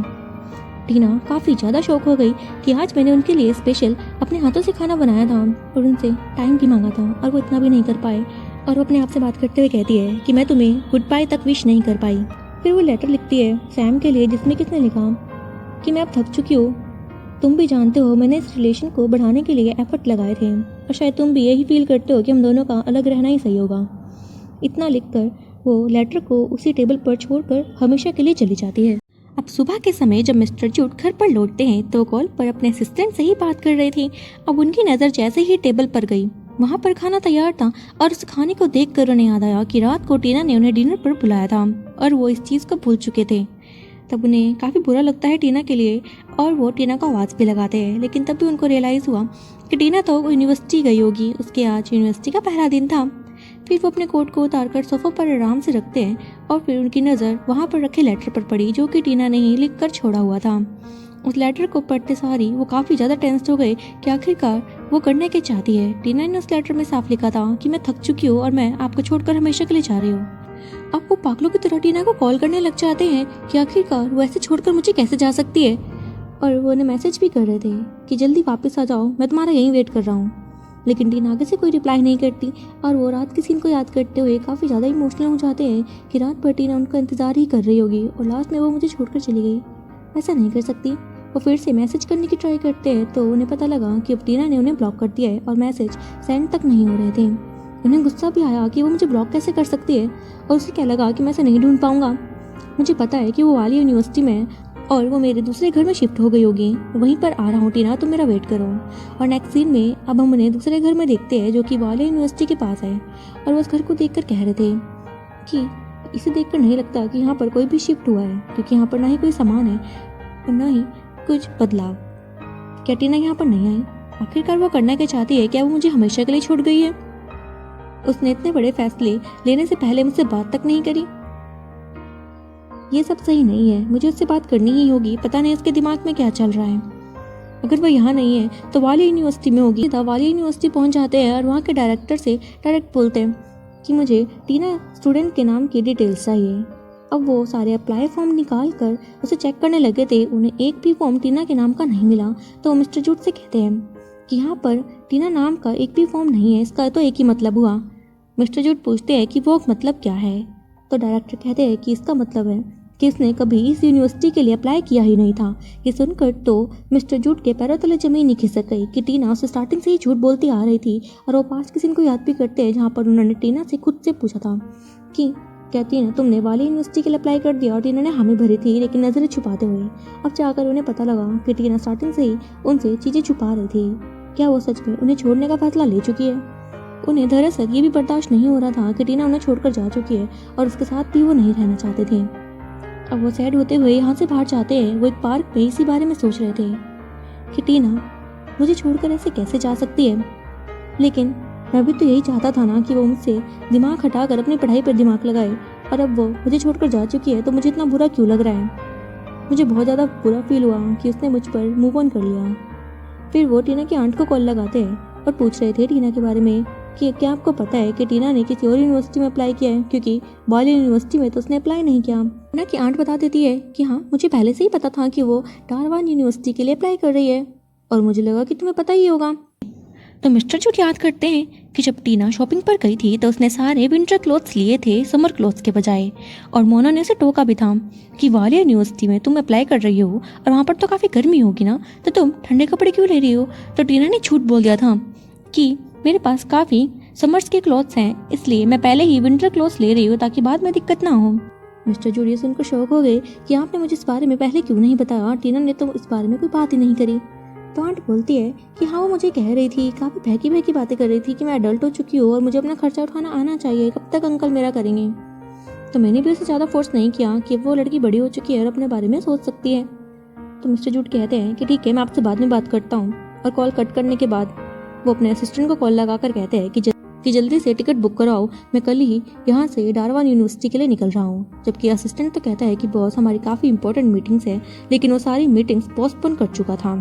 Speaker 2: टीना काफ़ी ज़्यादा शौक हो गई कि आज मैंने उनके लिए स्पेशल अपने हाथों से खाना बनाया था और उनसे टाइम भी मांगा था और वो इतना भी नहीं कर पाए। और वो अपने आप से बात करते हुए कहती है कि मैं तुम्हें गुड बाय तक विश नहीं कर पाई। फिर वो लेटर लिखती है सैम के लिए जिसमें किसने लिखा कि मैं अब थक चुकी हूँ,
Speaker 1: तुम भी जानते हो मैंने इस रिलेशन को बढ़ाने के लिए एफर्ट लगाए थे और शायद तुम भी यही फील करते हो कि हम दोनों का अलग रहना ही सही होगा। इतना लिखकर वो लेटर को उसी टेबल पर छोड़कर हमेशा के लिए चली जाती है। अब सुबह के समय जब मिस्टर जूड घर पर लौटते हैं तो कॉल पर अपने असिस्टेंट से ही बात कर रहे थे। अब उनकी नज़र जैसे ही टेबल पर गई, वहाँ पर खाना तैयार था और उस खाने को देखकर उन्हें याद आया कि रात को टीना ने उन्हें डिनर पर बुलाया था और वो इस चीज़ को भूल चुके थे। तब उन्हें काफ़ी बुरा लगता है टीना के लिए और वो टीना को आवाज़ भी लगाते हैं, लेकिन तब भी उनको रियलाइज़ हुआ कि टीना तो यूनिवर्सिटी गई होगी, उसके आज यूनिवर्सिटी का पहला दिन था। फिर वो अपने कोट को उतारकर सोफा पर आराम से रखते हैं और फिर उनकी नज़र वहाँ पर रखे लेटर पर पड़ी जो कि टीना ने ही लिख कर छोड़ा हुआ था। उस लेटर को पढ़ते सारी वो काफ़ी ज़्यादा टेंस्ड हो गए कि आखिरकार वो करने के चाहती है। टीना ने उस लेटर में साफ लिखा था कि मैं थक चुकी हूँ और मैं आपको छोड़कर हमेशा के लिए जा रही हूँ। अब वो पागलों की तरह टीना को कॉल करने लग जाते हैं कि आखिरकार वो ऐसे छोड़कर मुझे कैसे जा सकती है, और वो उन्हें मैसेज भी कर रहे थे कि जल्दी वापस आ जाओ, मैं तुम्हारा यहीं वेट कर रहा हूँ। लेकिन टीना आगे से कोई रिप्लाई नहीं करती और वो रात के सीन को याद करते हुए काफ़ी ज़्यादा इमोशनल हो जाते हैं कि रात भर टीना उनका इंतज़ार ही कर रही होगी और लास्ट में वो मुझे छोड़कर चली गई। ऐसा नहीं कर सकती। वो फिर से मैसेज करने की ट्राई करते हैं तो उन्हें पता लगा कि अब टीना ने उन्हें ब्लॉक कर दिया है और मैसेज सेंड तक नहीं हो रहे थे। उन्हें गुस्सा भी आया कि वो मुझे ब्लॉक कैसे कर सकती है और उसे क्या लगा कि मैं इसे नहीं ढूंढ पाऊंगा। मुझे पता है कि वो वाली यूनिवर्सिटी में है और वो मेरे दूसरे घर में शिफ्ट हो गई होगी। वहीं पर आ रहा हूँ टीना, तुम मेरा वेट करो। और नेक्स्ट सीन में अब हम उन्हें दूसरे घर में देखते हैं जो कि वाली यूनिवर्सिटी के पास है और वो उस घर को देखकर कह रहे थे कि इसे देखकर नहीं लगता कि यहाँ पर कोई भी शिफ्ट हुआ है, क्योंकि यहाँ पर ना ही कोई सामान है और ना ही कुछ बदलाव। क्या टीना यहाँ पर नहीं आई? आखिरकार वो करना क्या चाहती है? क्या वो मुझे हमेशा के लिए छोड़ गई है? उसने इतने बड़े फैसले लेने से पहले मुझसे बात तक नहीं करी। ये सब सही नहीं है, मुझे उससे बात करनी ही होगी। पता नहीं उसके दिमाग में क्या चल रहा है। अगर वो यहाँ नहीं है तो वाली यूनिवर्सिटी में होगी। वाली यूनिवर्सिटी पहुँच जाते हैं और वहाँ के डायरेक्टर से डायरेक्ट बोलते हैं कि मुझे टीना स्टूडेंट के नाम की डिटेल्स चाहिए। अब वो सारे अप्लाई फॉर्म निकाल कर उसे चेक करने लगे थे। उन्हें एक भी फॉर्म टीना के नाम का नहीं मिला तो वो मिस्टर जूड से कहते हैं कि यहाँ पर टीना नाम का एक भी फॉर्म नहीं है, इसका तो एक ही मतलब हुआ। मिस्टर जूड पूछते हैं कि वो मतलब क्या है, तो डायरेक्टर कहते हैं कि इसका मतलब है कि इसने कभी इस यूनिवर्सिटी के लिए अप्लाई किया ही नहीं था। ये सुनकर तो मिस्टर जूड के पैरों तले जमीन ही खिसक गई कि टीना उसे स्टार्टिंग से ही झूठ बोलती आ रही थी। और वो पास्ट के सीन को याद भी करते हैं जहाँ पर उन्होंने टीना से खुद से पूछा था कि क्या टीना तुमने वाली यूनिवर्सिटी के लिए अप्लाई कर दिया, और टीना ने हामी भरी थी लेकिन नजरें छुपाते हुए। अब जाकर उन्हें पता लगा कि टीना स्टार्टिंग से ही उनसे चीज़ें छुपा रही थी। क्या वो सच में उन्हें छोड़ने का फैसला ले चुकी है? उन्हें दरअसल ये भी बर्दाश्त नहीं हो रहा था कि टीना उन्हें छोड़कर जा चुकी है और उसके साथ भी वो नहीं रहना चाहते थे। अब वो सैड होते हुए यहाँ से बाहर जाते हैं। वो एक पार्क में इसी बारे में सोच रहे थे कि टीना मुझे छोड़कर ऐसे कैसे जा सकती है, लेकिन मैं भी तो यही चाहता था ना कि वो मुझसे दिमाग हटाकर अपनी पढ़ाई पर दिमाग लगाए। और अब वो मुझे छोड़कर जा चुकी है तो मुझे इतना बुरा क्यों लग रहा है? मुझे बहुत ज़्यादा बुरा फील हुआ कि उसने मुझ पर मूव ऑन कर लिया। फिर वो टीना की आंट को कॉल लगाते हैं और पूछ रहे थे टीना के बारे में कि क्या आपको पता है कि टीना ने किसी और यूनिवर्सिटी में अप्लाई किया है, क्योंकि वाली यूनिवर्सिटी में तो उसने अप्लाई नहीं किया। टीना की आंट बता देती है कि हाँ, मुझे पहले से ही पता था कि वो डारवान यूनिवर्सिटी के लिए अप्लाई कर रही है और मुझे लगा कि तुम्हें पता ही होगा। तो मिस्टर जूड याद करते हैं कि जब टीना शॉपिंग पर गई थी तो उसने सारे विंटर क्लोथ्स लिए थे समर क्लोथ्स के बजाय, और मोना ने उसे टोका भी था कि वाली यूनिवर्सिटी में तुम अप्लाई कर रही हो और वहाँ पर तो काफ़ी गर्मी होगी ना, तो तुम ठंडे कपड़े क्यों ले रही हो? तो टीना ने झूठ बोल दिया था कि मेरे पास काफ़ी समर्स के क्लॉथ्स हैं, इसलिए मैं पहले ही विंटर क्लॉथ्स ले रही हूँ ताकि बाद में दिक्कत ना हो। मिस्टर जूड ये सुनकर शौक हो गए कि आपने मुझे इस बारे में पहले क्यों नहीं बताया। टीना ने तो इस बारे में कोई बात ही नहीं करी। तो आंट बोलती है कि हाँ, वो मुझे कह रही थी, काफ़ी बहकी बहकी बातें कर रही थी कि मैं अडल्ट हो चुकी हूँ और मुझे अपना खर्चा उठाना आना चाहिए, कब तक अंकल मेरा करेंगे। तो मैंने भी उसे ज़्यादा फोर्स नहीं किया कि वो लड़की बड़ी हो चुकी है और अपने बारे में सोच सकती है। तो मिस्टर जूड कहते हैं कि ठीक है, मैं आपसे बाद में बात करता हूँ। और कॉल कट करने के बाद वो अपने असिस्टेंट को कॉल लगाकर कहते हैं कि जल्दी से टिकट बुक कराओ, मैं कल ही यहाँ से डारवान यूनिवर्सिटी के लिए निकल रहा हूँ। जबकि असिस्टेंट तो कहता है कि बॉस, हमारी काफ़ी इंपॉर्टेंट मीटिंग्स है, लेकिन वो सारी मीटिंग्स पोस्टपोन कर चुका था।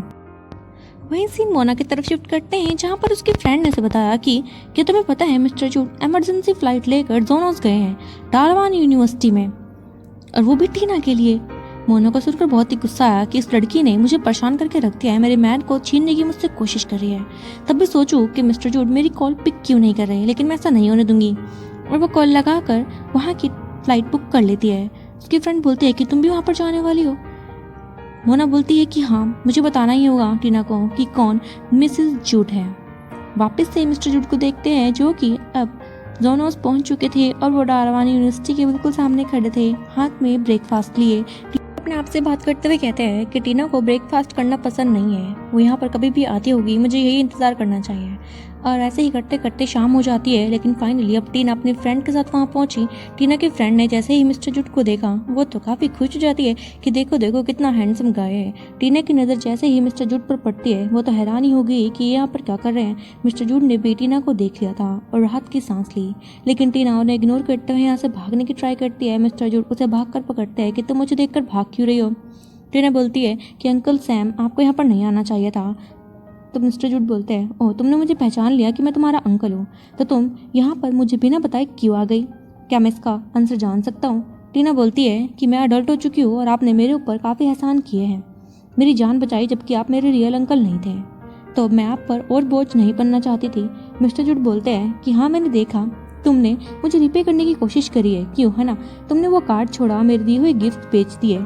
Speaker 1: वहीं सीन मोना की तरफ शिफ्ट करते हैं जहाँ पर उसके फ्रेंड ने उसे बताया कि क्या तुम्हें पता है मिस्टर जूड इमरजेंसी फ्लाइट लेकर जोनोस गए हैं डारवान यूनिवर्सिटी में, और वो भी टीना के लिए। मोना को सुनकर बहुत ही गुस्सा आया कि इस लड़की ने मुझे परेशान करके रख दिया है, मेरे मैन को छीनने की मुझसे कोशिश कर रही है। तब भी सोचूं कि मिस्टर जूड मेरी कॉल पिक क्यों नहीं कर रहे, लेकिन मैं ऐसा नहीं होने दूंगी। और वो कॉल लगाकर वहाँ की फ्लाइट बुक कर लेती है। उसकी फ्रेंड बोलती है कि तुम भी वहाँ पर जाने वाली हो।
Speaker 2: मोना बोलती है कि हाँ, मुझे बताना ही होगा टीना को कि कौन मिसेस जूड है। वापस से मिस्टर जूड को देखते हैं जो कि अब जोनोस पहुंच चुके थे और वो डारवानी यूनिवर्सिटी के बिल्कुल सामने खड़े थे, हाथ में ब्रेकफास्ट लिए। अपने आप से बात करते हुए कहते हैं कि टीना को ब्रेकफास्ट करना पसंद नहीं है, वो यहाँ पर कभी भी आती होगी, मुझे यही इंतज़ार करना चाहिए। और ऐसे ही करते करते शाम हो जाती है, लेकिन फाइनली अब टीना अपनी फ्रेंड के साथ वहाँ पहुंची। टीना की फ्रेंड ने जैसे ही मिस्टर जुड को देखा वो तो काफ़ी खुश हो जाती है कि देखो देखो कितना हैंडसम गाय है। टीना की नज़र जैसे ही मिस्टर जुड पर पड़ती है वो तो हैरान ही हो गई कि ये यहाँ पर क्या कर रहे हैं। मिस्टर जुड ने भी टीना को देख लिया था और राहत की सांस ली, लेकिन टीना उन्हें इग्नोर करते हुए यहाँ से भागने की ट्राई करती है। मिस्टर जुड उसे भाग कर पकड़ते हैं कि तुम मुझे देखकर भाग क्यों रही हो। टीना बोलती है कि अंकल सैम, आपको यहाँ पर नहीं आना चाहिए था। तो मिस्टर जूड बोलते हैं, ओह तुमने मुझे पहचान लिया कि मैं तुम्हारा अंकल हूँ, तो तुम यहाँ पर मुझे बिना बताए क्यों आ गई? क्या मैं इसका आंसर जान सकता हूँ? टीना बोलती है कि मैं अडल्ट हो चुकी हूँ और आपने मेरे ऊपर काफ़ी एहसान किए हैं, मेरी जान बचाई जबकि आप मेरे रियल अंकल नहीं थे, तो मैं आप पर और बोझ नहीं बनना चाहती थी। मिस्टर जूड बोलते हैं कि हाँ, मैंने देखा तुमने मुझे रिपे करने की कोशिश करी है, क्यों है ना? तुमने वो कार्ड छोड़ा, मेरे दिए हुए गिफ्ट बेच दिए,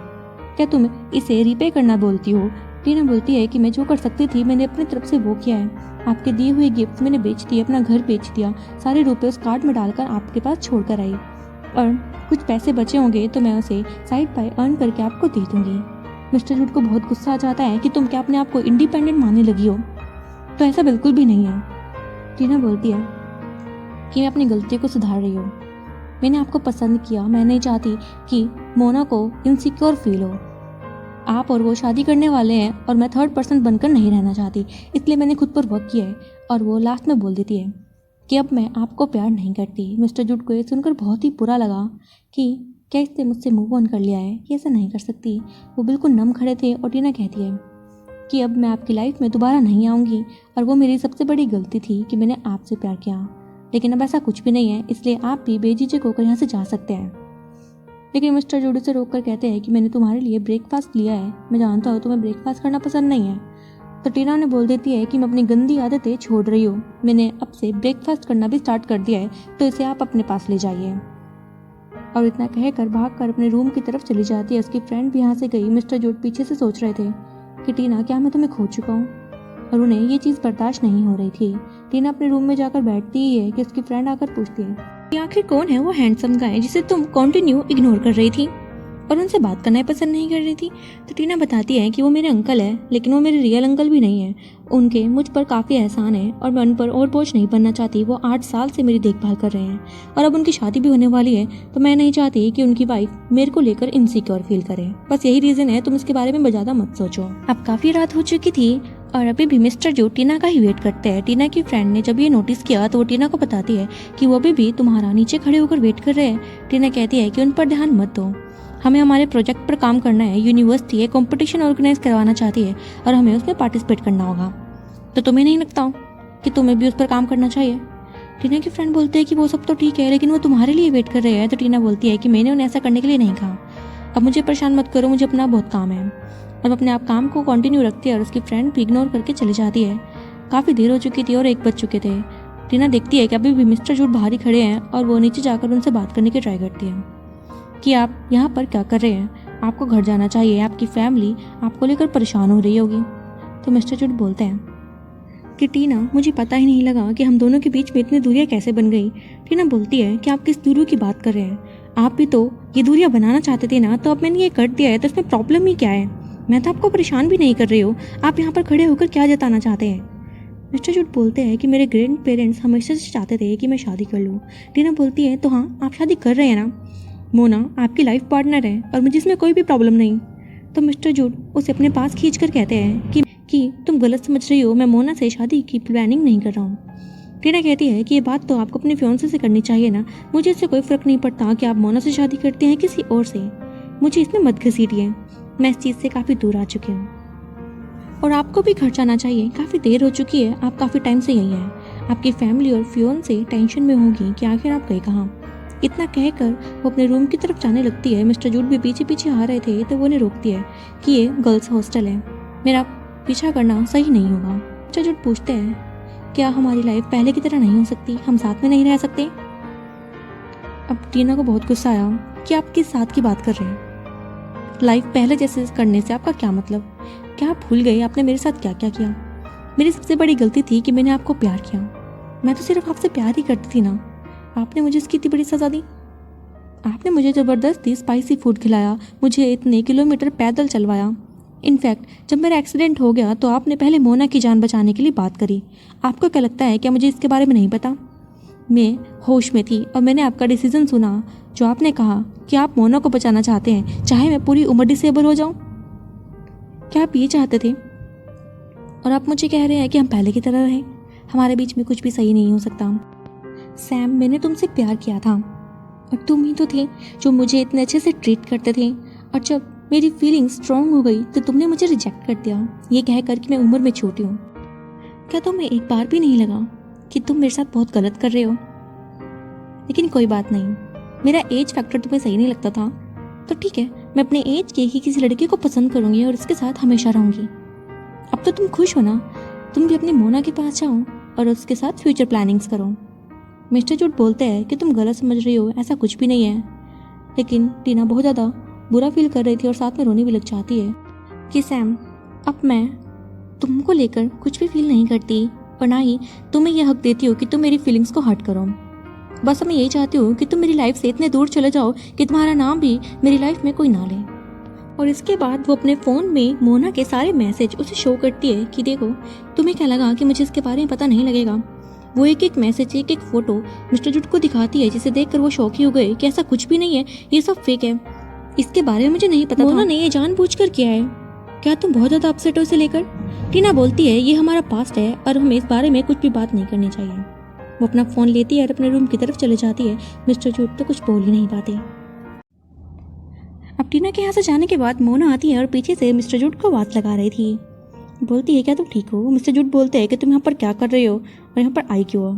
Speaker 2: क्या तुम इसे रिपे करना बोलती हो? टीना बोलती है कि मैं जो कर सकती थी मैंने अपनी तरफ से वो किया है, आपके दिए हुए गिफ्ट मैंने बेच दिए, अपना घर बेच दिया, सारे रुपए उस कार्ड में डालकर आपके पास छोड़कर आई, और कुछ पैसे बचे होंगे तो मैं उसे साइड बाय अर्न करके आपको दे दूंगी। मिस्टर जूड को बहुत गुस्सा आ जाता है कि तुम क्या अपने आप को इंडिपेंडेंट मानने लगी हो? तो ऐसा बिल्कुल भी नहीं है। टीना बोलती है कि मैं अपनी गलती को सुधार रही हूँ, मैंने आपको पसंद किया, मैं नहीं चाहती कि मोना को इनसिक्योर फील हो। आप और वो शादी करने वाले हैं और मैं थर्ड पर्सन बनकर नहीं रहना चाहती, इसलिए मैंने खुद पर वर्क किया है। और वो लास्ट में बोल देती है कि अब मैं आपको प्यार नहीं करती। मिस्टर जूड को ये सुनकर बहुत ही बुरा लगा कि क्या इसने मुझसे मूव ऑन कर लिया है, कि ऐसा नहीं कर सकती। वो बिल्कुल नम खड़े थे और टीना कहती है कि अब मैं आपकी लाइफ में दोबारा नहीं आऊँगी और वो मेरी सबसे बड़ी गलती थी कि मैंने आपसे प्यार किया, लेकिन अब ऐसा कुछ भी नहीं है, इसलिए आप भी बेझिझक होकर यहाँ से जा सकते हैं। लेकिन मिस्टर जूड उसे रोक कर कहते हैं कि मैंने तुम्हारे लिए ब्रेकफास्ट लिया है, मैं जानता हूँ तुम्हें ब्रेकफास्ट करना पसंद नहीं है। तो टीना ने बोल देती है कि मैं अपनी गंदी आदतें छोड़ रही हूँ, मैंने अब से ब्रेकफास्ट करना भी स्टार्ट कर दिया है, तो इसे आप अपने पास ले जाइए। और इतना कहकर भागकर अपने रूम की तरफ चली जाती है। उसकी फ्रेंड भी यहाँ से गई। मिस्टर जूड पीछे से सोच रहे थे कि टीना, क्या मैं तुम्हें खो चुका हूँ? और उन्हें ये चीज़ बर्दाश्त नहीं हो रही थी। टीना अपने रूम में जाकर बैठती ही है कि उसकी फ्रेंड आकर पूछती है कि आखिर कौन है वो हैंडसम गाय जिसे तुम कंटिन्यू इग्नोर कर रही थी और उनसे बात करना पसंद नहीं कर रही थी? तो टीना बताती है कि वो मेरे अंकल है, लेकिन वो मेरे रियल अंकल भी नहीं है, उनके मुझ पर काफ़ी एहसान है और मैं उन पर और बोझ नहीं बनना चाहती। वो 8 साल से मेरी देखभाल कर रहे हैं और अब उनकी शादी भी होने वाली है, तो मैं नहीं चाहती कि उनकी वाइफ मेरे को लेकर इनसिक्योर फील करे। बस यही रीज़न है, तुम इसके बारे में ज़्यादा मत सोचो। अब काफ़ी रात हो चुकी थी और अभी भी मिस्टर जो टीना का ही वेट करते हैं। टीना की फ्रेंड ने जब ये नोटिस किया तो वो टीना को बताती है कि वो भी तुम्हारा नीचे खड़े होकर वेट कर रहे हैं। टीना कहती है कि उन पर ध्यान मत दो, हमें हमारे प्रोजेक्ट पर काम करना है। यूनिवर्सिटी एक कंपटीशन ऑर्गेनाइज करवाना चाहती है और हमें उसमें पार्टिसिपेट करना होगा, तो तुम्हें नहीं लगता कि तुम्हें भी उस पर काम करना चाहिए? टीना की फ्रेंड बोलते हैं कि वो सब तो ठीक है, लेकिन वो तुम्हारे लिए वेट कर रहे हैं। तो टीना बोलती है कि मैंने उन्हें ऐसा करने के लिए नहीं कहा, अब मुझे परेशान मत करो, मुझे अपना बहुत काम है। अब अपने आप काम को कंटिन्यू रखती है और उसकी फ्रेंड भी इग्नोर करके चली जाती है। काफ़ी देर हो चुकी थी और 1 बज चुके थे। टीना देखती है कि अभी भी मिस्टर जूड बाहर ही खड़े हैं और वो नीचे जाकर उनसे बात करने की ट्राई करती है कि आप यहाँ पर क्या कर रहे हैं, आपको घर जाना चाहिए, आपकी फैमिली आपको लेकर परेशान हो रही होगी। तो मिस्टर जूड बोलते हैं कि टीना, मुझे पता ही नहीं लगा कि हम दोनों के बीच में इतनी दूरियां कैसे बन गई। टीना बोलती है कि आप किस दूरियों की बात कर रहे हैं, आप भी तो ये दूरियां बनाना चाहते थे ना, तो अब मैंने ये कर दिया है तो इसमें प्रॉब्लम ही क्या है? मैं तो आपको परेशान भी नहीं कर रही हूँ, आप यहाँ पर खड़े होकर क्या जताना चाहते हैं? मिस्टर जूड बोलते हैं कि मेरे ग्रैंड पेरेंट्स हमेशा से चाहते थे कि मैं शादी कर लूँ। टीना बोलती है तो हाँ, आप शादी कर रहे हैं ना, मोना आपकी लाइफ पार्टनर है और मुझे इसमें कोई भी प्रॉब्लम नहीं। तो मिस्टर जूड उसे अपने पास खींच कर कहते हैं कि तुम गलत समझ रही हो, मैं मोना से शादी की प्लानिंग नहीं कर रहा हूँ। टीना कहती है कि ये बात तो आपको अपने फियांसे से करनी चाहिए ना, मुझे इससे कोई फ़र्क नहीं पड़ता कि आप मोना से शादी करते हैं किसी और से, मुझे इसमें मत घसीटिए, मैं इस चीज़ से काफ़ी दूर आ चुकी हूँ और आपको भी घर जाना चाहिए, काफ़ी देर हो चुकी है, आप काफ़ी टाइम से यही हैं, आपकी फैमिली और फियांसे टेंशन में होगी कि आखिर आप गए कहाँ। इतना कहकर वो अपने रूम की तरफ जाने लगती है। मिस्टर जूड भी पीछे पीछे आ रहे थे तो वो उन्हें रोकती है कि ये गर्ल्स हॉस्टल है, मेरा पीछा करना सही नहीं होगा। मिस्टर जूड पूछते हैं क्या हमारी लाइफ पहले की तरह नहीं हो सकती, हम साथ में नहीं रह सकते? अब टीना को बहुत गुस्सा आया कि आप किस साथ की बात कर रहे हैं, लाइफ पहले जैसे करने से आपका क्या मतलब? क्या आप भूल गए आपने मेरे साथ क्या क्या किया? मेरी सबसे बड़ी गलती थी कि मैंने आपको प्यार किया। मैं तो सिर्फ आपसे प्यार ही करती थी ना। आपने मुझे इसकी इतनी बड़ी सज़ा दी। आपने मुझे ज़बरदस्ती स्पाइसी फूड खिलाया, मुझे इतने किलोमीटर पैदल चलवाया। इनफैक्ट जब मेरा एक्सीडेंट हो गया तो आपने पहले मोना की जान बचाने के लिए बात करी। आपको क्या लगता है क्या मुझे इसके बारे में नहीं पता? मैं होश में थी और मैंने आपका डिसीजन सुना जो आपने कहा कि आप मोना को बचाना चाहते हैं, चाहे मैं पूरी उम्र डिसेबल हो जाऊं। क्या आप ये चाहते थे? और आप मुझे कह रहे हैं कि हम पहले की तरह रहें? हमारे बीच में कुछ भी सही नहीं हो सकता। सैम, मैंने तुमसे प्यार किया था और तुम ही तो थे जो मुझे इतने अच्छे से ट्रीट करते थे, और जब मेरी फीलिंग स्ट्रांग हो गई तो तुमने मुझे रिजेक्ट कर दिया, ये कहकर कि मैं उम्र में छोटी हूँ। क्या तुम्हें एक बार भी नहीं लगा कि तुम मेरे साथ बहुत गलत कर रहे हो? लेकिन कोई बात नहीं, मेरा एज फैक्टर तुम्हें सही नहीं लगता था तो ठीक है, मैं अपने एज के ही किसी लड़के को पसंद करूंगी और उसके साथ हमेशा रहूंगी। अब तो तुम खुश हो ना? तुम भी अपनी मोना के पास जाओ और उसके साथ फ्यूचर प्लानिंग्स करो। मिस्टर जूड बोलते हैं कि तुम गलत समझ रही हो, ऐसा कुछ भी नहीं है। लेकिन टीना बहुत ज़्यादा बुरा फील कर रही थी और साथ में रोने भी लग जाती है कि सैम, अब मैं तुमको लेकर कुछ भी फील नहीं करती और ना ही तुम्हें यह हक देती हो कि तुम मेरी फीलिंग्स को हर्ट करो। बस मैं यही चाहती हूँ कि तुम मेरी लाइफ से इतने दूर चले जाओ कि तुम्हारा नाम भी मेरी लाइफ में कोई ना ले। और इसके बाद वो अपने फ़ोन में मोना के सारे मैसेज उसे शो करती है कि देखो, तुम्हें क्या लगा कि मुझे इसके बारे में पता नहीं लगेगा? वो एक एक मैसेज, एक एक फोटो मिस्टर जूड को दिखाती है, जिसे देखकर वो शौक ही हो गए कि ऐसा कुछ भी नहीं है, ये सब फेक है। इसके बारे में मुझे नहीं पता। मोना ने ये जानबूझकर किया है। क्या तुम बहुत ज़्यादा अपसेट हो इसे लेकर? टीना बोलती है ये हमारा पास्ट है और हमें इस बारे में कुछ भी बात नहीं करनी चाहिए। वो अपना फ़ोन लेती है और अपने रूम की तरफ चले जाती है। मिस्टर जूड तो कुछ बोल ही नहीं पाते। अब टीना के यहाँ से जाने के बाद मोना आती है और पीछे से मिस्टर जूड को आवाज़ लगा रही थी। बोलती है क्या तुम ठीक हो? मिस्टर जूड बोलते हैं कि तुम यहाँ पर क्या कर रहे हो और यहाँ पर आई क्यों हो?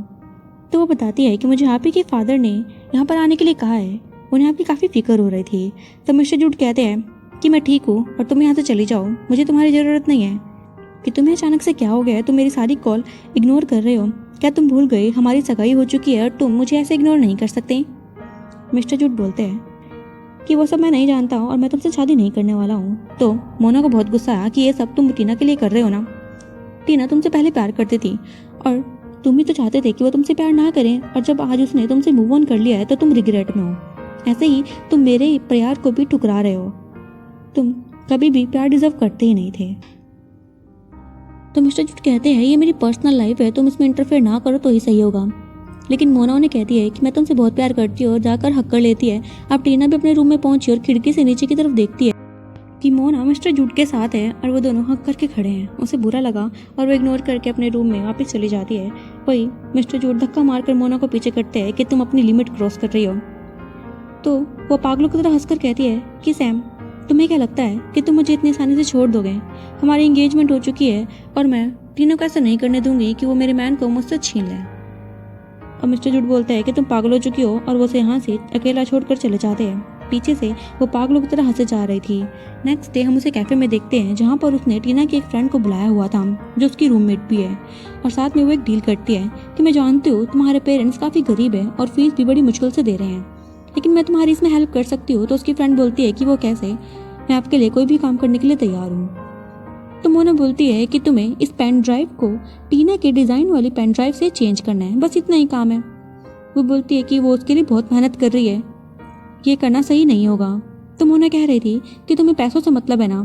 Speaker 2: तो वो बताती है कि मुझे आप ही के फादर ने यहाँ पर आने के लिए कहा है, उन्हें आपकी काफ़ी फिक्र हो रही थी। तो मिस्टर जूड कहते हैं कि मैं ठीक हूँ और तुम यहाँ से चली जाओ, मुझे तुम्हारी ज़रूरत नहीं है। कि तुम्हें अचानक से क्या हो गया है? तुम मेरी सारी कॉल इग्नोर कर रहे हो। क्या तुम भूल गए हमारी सगाई हो चुकी है और तुम मुझे ऐसे इग्नोर नहीं कर सकते? मिस्टर जूड बोलते हैं कि वो सब मैं नहीं जानता हूँ और मैं तुमसे शादी नहीं करने वाला हूँ। तो मोना को बहुत गुस्सा आया कि ये सब तुम टीना के लिए कर रहे हो ना। टीना तुमसे पहले प्यार करती थी और तुम ही तो चाहते थे कि वो तुमसे प्यार ना करें, और जब आज उसने तुमसे मूव ऑन कर लिया है तो तुम रिग्रेट में हो। ऐसे ही तुम मेरे प्यार को भी ठुकरा रहे हो। तुम कभी भी प्यार डिजर्व करते ही नहीं थे। तो मिस्टर जूड कहते हैं ये मेरी पर्सनल लाइफ है, तुम इसमें इंटरफेयर ना करो तो ही सही होगा। लेकिन मोना उन्हें कहती है कि मैं तुमसे बहुत प्यार करती हूँ और जाकर हक कर लेती है। अब टीना भी अपने रूम में पहुंची और खिड़की से नीचे की तरफ देखती है कि मोना मिस्टर जूड के साथ है और वो दोनों हक करके खड़े हैं। उसे बुरा लगा और वो इग्नोर करके अपने रूम में वापस चली जाती है। वही मिस्टर जूड धक्का मारकर मोना को पीछे करते हैं कि तुम अपनी लिमिट क्रॉस कर रही हो। तो वो पागलों की तरह हंसकर कहती है कि सैम, तुम्हें क्या लगता है कि तुम मुझे इतनी आसानी से छोड़ दोगे? हमारी एंगेजमेंट हो चुकी है और मैं टीना को ऐसा नहीं करने दूंगी कि वो मेरे मैन को मुझसे छीन ले। और मिस्टर जूड बोलता है कि तुम पागल हो चुकी हो और वो उसे यहाँ से अकेला छोड़कर चले जाते हैं। पीछे से वो पागलों की तरह हंसे जा रही थी। नेक्स्ट डे हम उसे कैफे में देखते हैं जहाँ पर उसने टीना की एक फ्रेंड को बुलाया हुआ था जो उसकी रूममेट भी है, और साथ में वो एक डील करती है कि मैं जानती हूँ तुम्हारे पेरेंट्स काफ़ी गरीब है और फीस भी बड़ी मुश्किल से दे रहे हैं, लेकिन मैं तुम्हारी इसमें हेल्प कर सकती हूँ। तो उसकी फ्रेंड बोलती है कि वो कैसे? मैं आपके लिए कोई भी काम करने के लिए तैयार हूँ। तो मोना बोलती है कि तुम्हें इस पेन ड्राइव को टीना के डिज़ाइन वाली पेन ड्राइव से चेंज करना है, बस इतना ही काम है। वो बोलती है कि वो उसके लिए बहुत मेहनत कर रही है, ये करना सही नहीं होगा। तो मोना कह रही थी कि तुम्हें पैसों से मतलब है ना,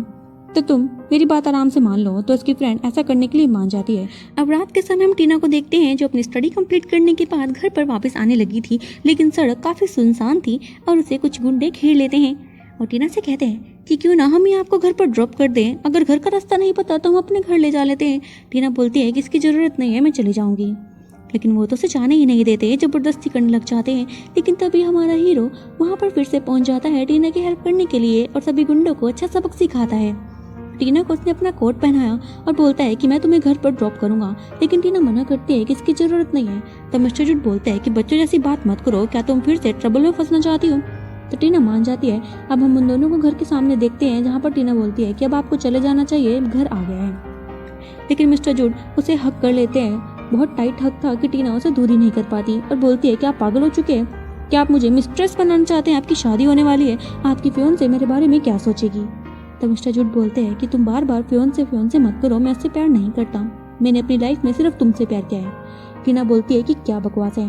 Speaker 2: तो तुम मेरी बात आराम से मान लो। तो उसकी फ्रेंड ऐसा करने के लिए मान जाती है। अब रात के समय हम टीना को देखते हैं जो अपनी स्टडी कंप्लीट करने के बाद घर पर वापस आने लगी थी, लेकिन सड़क काफ़ी सुनसान थी और उसे कुछ गुंडे घेर लेते हैं और टीना से कहते हैं कि क्यों ना हम ही आपको घर पर ड्रॉप कर दें, अगर घर का रास्ता नहीं पता तो हम अपने घर ले जा लेते हैं। टीना बोलती है कि इसकी ज़रूरत नहीं है, मैं चली जाऊंगी। लेकिन वो तो उसे जाने ही नहीं देते, ज़बरदस्ती करने लग जाते हैं। लेकिन तभी हमारा हीरो वहाँ पर फिर से पहुँच जाता है टीना की हेल्प करने के लिए और सभी गुंडों को अच्छा सबक सिखाता है। टीना को उसने अपना कोट पहनाया और बोलता है कि मैं तुम्हें घर पर ड्रॉप करूंगा, लेकिन टीना मना करती है कि इसकी ज़रूरत नहीं है। तब मिस्टर जूड बोलता है कि बच्चों जैसी बात मत करो, क्या तुम फिर से ट्रबल में फंसना चाहती हो? तो टीना मान जाती है। अब हम उन दोनों को घर के सामने देखते हैं जहाँ पर टीना बोलती है कि अब आपको चले जाना चाहिए, घर आ गया है। लेकिन मिस्टर जूड उसे हक कर लेते हैं। बहुत टाइट हक था कि टीना उसे दूर ही नहीं कर पाती और बोलती है कि आप पागल हो चुके हैं, क्या आप मुझे मिस्ट्रेस बनाना चाहते हैं? आपकी शादी होने वाली है, आपकी फियोंसे मेरे बारे में क्या सोचेगी? तब मिस्टर जूड बोलते हैं कि तुम बार बार फियोंसे मत करो, मैं उससे प्यार नहीं करता, मैंने अपनी लाइफ में सिर्फ तुमसे प्यार किया है। टीना बोलती है कि क्या बकवास है,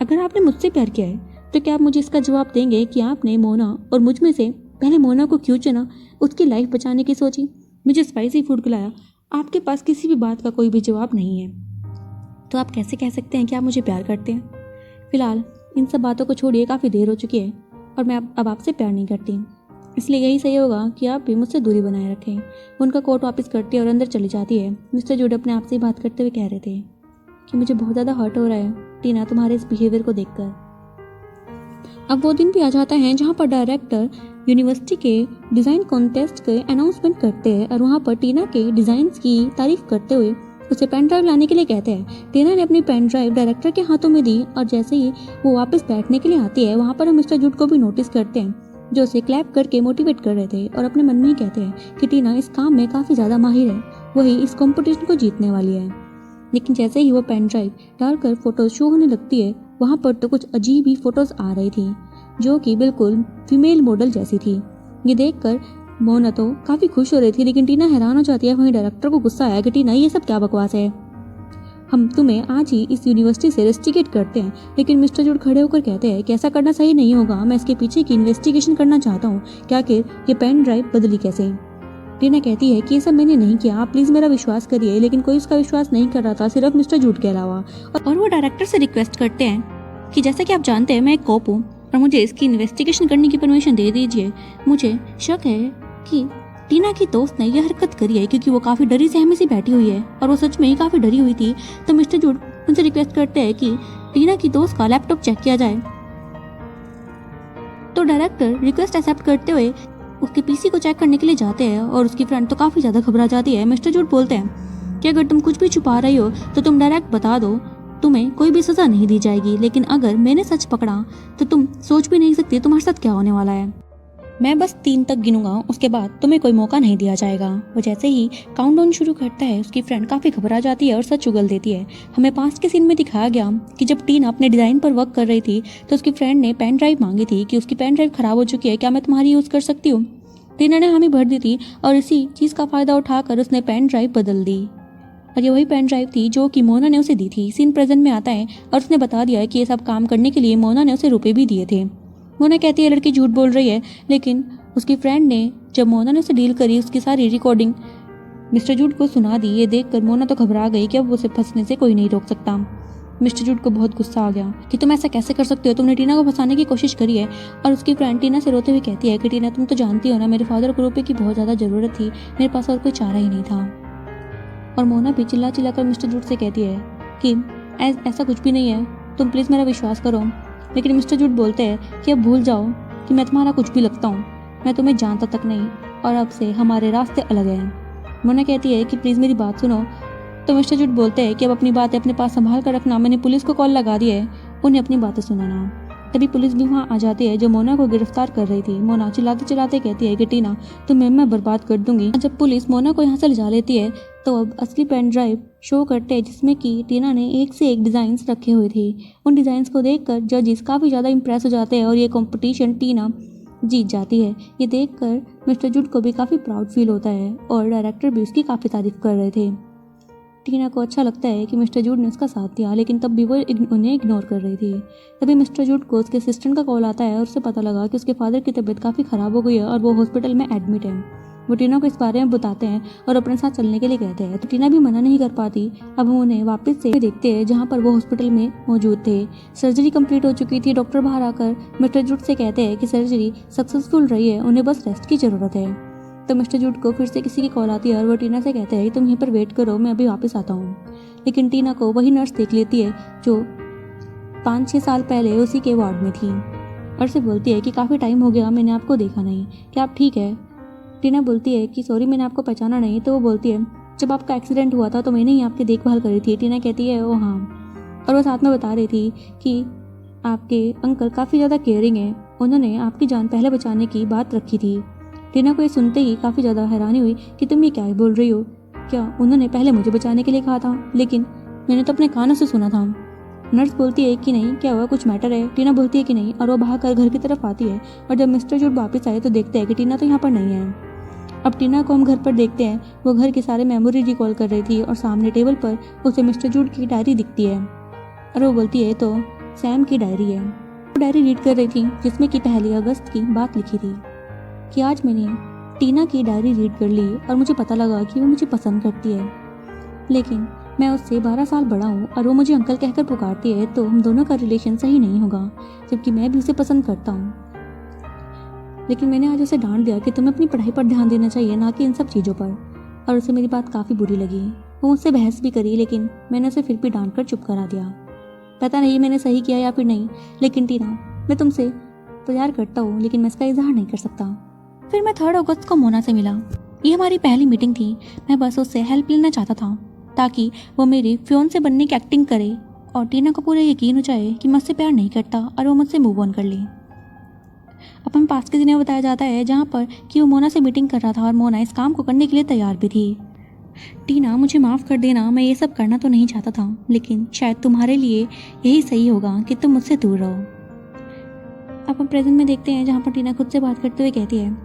Speaker 2: अगर आपने मुझसे प्यार किया है तो क्या आप मुझे इसका जवाब देंगे कि आपने मोना और मुझ में से पहले मोना को क्यों चुना, उसकी लाइफ बचाने की सोची, मुझे स्पाइसी फूड खिलाया, आपके पास किसी भी बात का कोई भी जवाब नहीं है, तो आप कैसे कह सकते हैं कि आप मुझे प्यार करते हैं? फिलहाल इन सब बातों को छोड़िए, काफ़ी देर हो चुकी है और मैं अब आपसे प्यार नहीं करती, इसलिए यही सही होगा कि आप भी मुझसे दूरी बनाए रखें। उनका कोट वापस करती है और अंदर चली जाती है। मिस्टर जूड अपने आप से ही बात करते हुए कह रहे थे कि मुझे बहुत ज़्यादा हर्ट हो रहा है टीना तुम्हारे इस बिहेवियर को देखकर। अब वो दिन भी आ जाता है जहाँ पर डायरेक्टर यूनिवर्सिटी के डिज़ाइन कॉन्टेस्ट के अनाउंसमेंट करते हैं और वहाँ पर टीना के डिज़ाइंस की तारीफ करते हुए उसे पेन ड्राइव लाने के लिए कहते हैं। टीना ने अपनी पेन ड्राइव डायरेक्टर के हाथों में दी और जैसे ही वो वापस बैठने के लिए आती है वहाँ पर हम मिस्टर जूड को भी नोटिस करते हैं, जो उसे क्लैप करके मोटिवेट कर रहे थे और अपने मन में ही कहते हैं कि टीना इस काम में काफ़ी ज़्यादा माहिर है, वही इस कॉम्पिटिशन को जीतने वाली है। लेकिन जैसे ही वो पेन ड्राइव डालकर फोटोज शो होने लगती है वहाँ पर तो कुछ अजीब ही फोटोज आ रही थी जो कि बिल्कुल फीमेल मॉडल जैसी थी। ये देखकर मोना तो काफ़ी खुश हो रही थी, लेकिन टीना हैरान हो जाती है। वहीं डायरेक्टर को गुस्सा आया कि टीना ये सब क्या बकवास है, हम तुम्हें आज ही इस यूनिवर्सिटी से रेस्टिकेट करते हैं। लेकिन मिस्टर जूड खड़े होकर कहते हैं कि ऐसा करना सही नहीं होगा, मैं इसके पीछे की इन्वेस्टिगेशन करना चाहता हूँ कि आखिर ये पेन ड्राइव बदली कैसे। टीना कहती है कि ये सब मैंने नहीं किया, आप प्लीज़ मेरा विश्वास करिए, लेकिन कोई उसका विश्वास नहीं कर रहा था, सिर्फ मिस्टर जूड के अलावा। और वो डायरेक्टर से रिक्वेस्ट करते हैं कि जैसा कि आप जानते हैं मैं एक कॉप हूँ और मुझे इसकी इन्वेस्टिगेशन करने की परमिशन दे दीजिए। मुझे शक है कि टीना की दोस्त ने यह हरकत करी है क्योंकि वो काफ़ी डरी सहमी सी बैठी हुई है और वो सच में ही काफ़ी डरी हुई थी। तो मिस्टर जूड उनसे रिक्वेस्ट करते हैं कि टीना की दोस्त का लैपटॉप चेक किया जाए। तो डायरेक्टर रिक्वेस्ट एक्सेप्ट करते हुए उसके पीसी को चेक करने के लिए जाते हैं और उसकी फ्रेंड तो काफ़ी ज़्यादा घबरा जाती है। मिस्टर जूड बोलते हैं कि अगर तुम कुछ भी छुपा रही हो तो तुम डायरेक्ट बता दो, तुम्हें कोई भी सज़ा नहीं दी जाएगी, लेकिन अगर मैंने सच पकड़ा तो तुम सोच भी नहीं सकती तुम्हारे साथ क्या होने वाला है। मैं बस 3 तक गिनूंगा, उसके बाद तुम्हें कोई मौका नहीं दिया जाएगा। वो जैसे ही काउंटडाउन शुरू करता है उसकी फ्रेंड काफ़ी घबरा जाती है और सच उगल देती है। हमें पास्ट के सीन में दिखाया गया कि जब टीना अपने डिज़ाइन पर वर्क कर रही थी तो उसकी फ्रेंड ने पेन ड्राइव मांगी थी कि उसकी पेन ड्राइव ख़राब हो चुकी है, क्या मैं तुम्हारी यूज़ कर सकती हूँ। टीना ने हामी भर दी थी और इसी चीज़ का फ़ायदा उठाकर उसने पेन ड्राइव बदल दी और ये वही पेन ड्राइव थी जो कि मोना ने उसे दी थी। सीन प्रेजेंट में आता है और उसने बता दिया है कि ये सब काम करने के लिए मोना ने उसे रुपए भी दिए थे। मोना कहती है लड़की झूठ बोल रही है, लेकिन उसकी फ्रेंड ने जब मोना ने उसे डील करी उसकी सारी रिकॉर्डिंग मिस्टर जूड को सुना दी। ये देखकर मोना तो घबरा गई कि अब उसे फंसने से कोई नहीं रोक सकता। मिस्टर जूड को बहुत गुस्सा आ गया कि तुम ऐसा कैसे कर सकते हो, तुमने टीना को फंसाने की कोशिश करी है। और उसकी फ्रेंड टीना से रोते हुए कहती है कि टीना तुम तो जानती हो ना, मेरे फादर को रुपये की बहुत ज़्यादा ज़रूरत थी, मेरे पास और कोई चारा ही नहीं था। और मोना भी चिल्ला चिल्ला कर मिस्टर जूड से कहती है कि ऐसा कुछ भी नहीं है, तुम प्लीज़ मेरा विश्वास करो। लेकिन मिस्टर जूड बोलते हैं कि अब भूल जाओ कि मैं तुम्हारा कुछ भी लगता हूँ, मैं तुम्हें जानता तक नहीं और अब से हमारे रास्ते अलग हैं। मोना कहती है कि प्लीज़ मेरी बात सुनो। तो मिस्टर जूड बोलते हैं कि अब अपनी बातें अपने पास संभाल कर रखना, मैंने पुलिस को कॉल लगा दी है, उन्हें अपनी बातें सुनाना। तभी पुलिस भी वहाँ आ जाती है जो मोना को गिरफ्तार कर रही थी। मोना चिल्लाते चिल्लाते कहती है कि टीना तुम्हें मैं बर्बाद कर दूंगी। जब पुलिस मोना को यहाँ से ले जा लेती है तो अब असली पेन ड्राइव शो करते हैं जिसमें कि टीना ने एक से एक डिज़ाइंस रखे हुए थे। उन डिज़ाइंस को देखकर जजेस काफ़ी ज़्यादा इंप्रेस हो जाते हैं और ये कॉम्पिटिशन टीना जीत जाती है। ये देखकर मिस्टर जूड को भी काफ़ी प्राउड फील होता है और डायरेक्टर भी उसकी काफ़ी तारीफ कर रहे थे। टीना को अच्छा लगता है कि मिस्टर जूड ने उसका साथ दिया, लेकिन तब भी वो उन्हें इग्नोर कर रही थी। तभी मिस्टर जूड को उसके असिस्टेंट का कॉल आता है और उससे पता लगा कि उसके फादर की तबीयत काफ़ी ख़राब हो गई है और वो हॉस्पिटल में एडमिट है। वो टीना को इस बारे में बताते हैं और अपने साथ चलने के लिए कहते हैं। तो टीना भी मना नहीं कर पाती। अब हम उन्हें वापस से देखते हैं जहाँ पर वो हॉस्पिटल में मौजूद थे। सर्जरी कंप्लीट हो चुकी थी। डॉक्टर बाहर आकर मिस्टर जूड से कहते हैं कि सर्जरी सक्सेसफुल रही है, उन्हें बस रेस्ट की ज़रूरत है। तो मिस्टर जूड को फिर से किसी की कॉल आती है और वो टीना से कहते हैं तुम यहीं पर वेट करो, मैं अभी वापस आता हूँ। लेकिन टीना को वही नर्स देख लेती है जो 5-6 साल पहले उसी के वार्ड में थी और से बोलती है कि काफ़ी टाइम हो गया, मैंने आपको देखा नहीं, क्या आप ठीक है? टीना बोलती है कि सॉरी मैंने आपको पहचाना नहीं। तो वो बोलती है जब आपका एक्सीडेंट हुआ था तो मैंने ही आपकी देखभाल करी थी। टीना कहती है ओ हाँ, और वो साथ में बता रही थी कि आपके अंकल काफ़ी ज़्यादा केयरिंग है, उन्होंने आपकी जान पहले बचाने की बात रखी थी। टीना को ये सुनते ही काफ़ी ज़्यादा हैरानी हुई कि तुम ये क्या बोल रही हो, क्या उन्होंने पहले मुझे बचाने के लिए कहा था? लेकिन मैंने तो अपने कानों से सुना था नर्स बोलती है कि नहीं, क्या हुआ, कुछ मैटर है? टीना बोलती है कि नहीं और वो भागकर घर की तरफ आती है। और जब मिस्टर जूड वापस आए तो देखते हैं कि टीना तो यहाँ पर नहीं है। अब टीना को हम घर पर देखते हैं, वो घर के सारे मेमोरी रिकॉल कर रही थी और सामने टेबल पर उसे मिस्टर जूड की डायरी दिखती है और वो बोलती है तो सैम की डायरी है। वो डायरी रीड कर रही थी जिसमें कि 1 अगस्त की बात लिखी थी कि आज मैंने टीना की डायरी रीड कर ली और मुझे पता लगा कि वो मुझे पसंद करती है, लेकिन मैं उससे 12 साल बड़ा हूँ और वो मुझे अंकल कहकर पुकारती है, तो हम दोनों का रिलेशन सही नहीं होगा, जबकि मैं भी उसे पसंद करता हूँ। लेकिन मैंने आज उसे डांट दिया कि तुम्हें अपनी पढ़ाई पर ध्यान देना चाहिए, ना कि इन सब चीज़ों पर। और उसे मेरी बात काफ़ी बुरी लगी। वो मुझसे बहस भी करी, लेकिन मैंने उसे फिर भी डांट कर चुप करा दिया। पता नहीं मैंने सही किया या फिर नहीं, लेकिन टीना, मैं तुमसे प्यार करता हूँ, लेकिन मैं इसका इजहार नहीं कर सकता। फिर मैं 3 अगस्त को मोना से मिला। ये हमारी पहली मीटिंग थी। मैं बस उससे हेल्प लेना चाहता था ताकि वो मेरी फ्योन से बनने की एक्टिंग करे और टीना को पूरा यकीन हो जाए कि मैं उससे प्यार नहीं करता और वो मुझसे मूव ऑन कर ले। अब हमें पास के दिन में बताया जाता है जहाँ पर कि वो मोना से मीटिंग कर रहा था और मोना इस काम को करने के लिए तैयार भी थी। टीना, मुझे माफ़ कर देना, मैं ये सब करना तो नहीं चाहता था, लेकिन शायद तुम्हारे लिए यही सही होगा कि तुम मुझसे दूर रहो। अब हम प्रेजेंट में देखते हैं जहाँ पर टीना खुद से बात करते हुए कहती है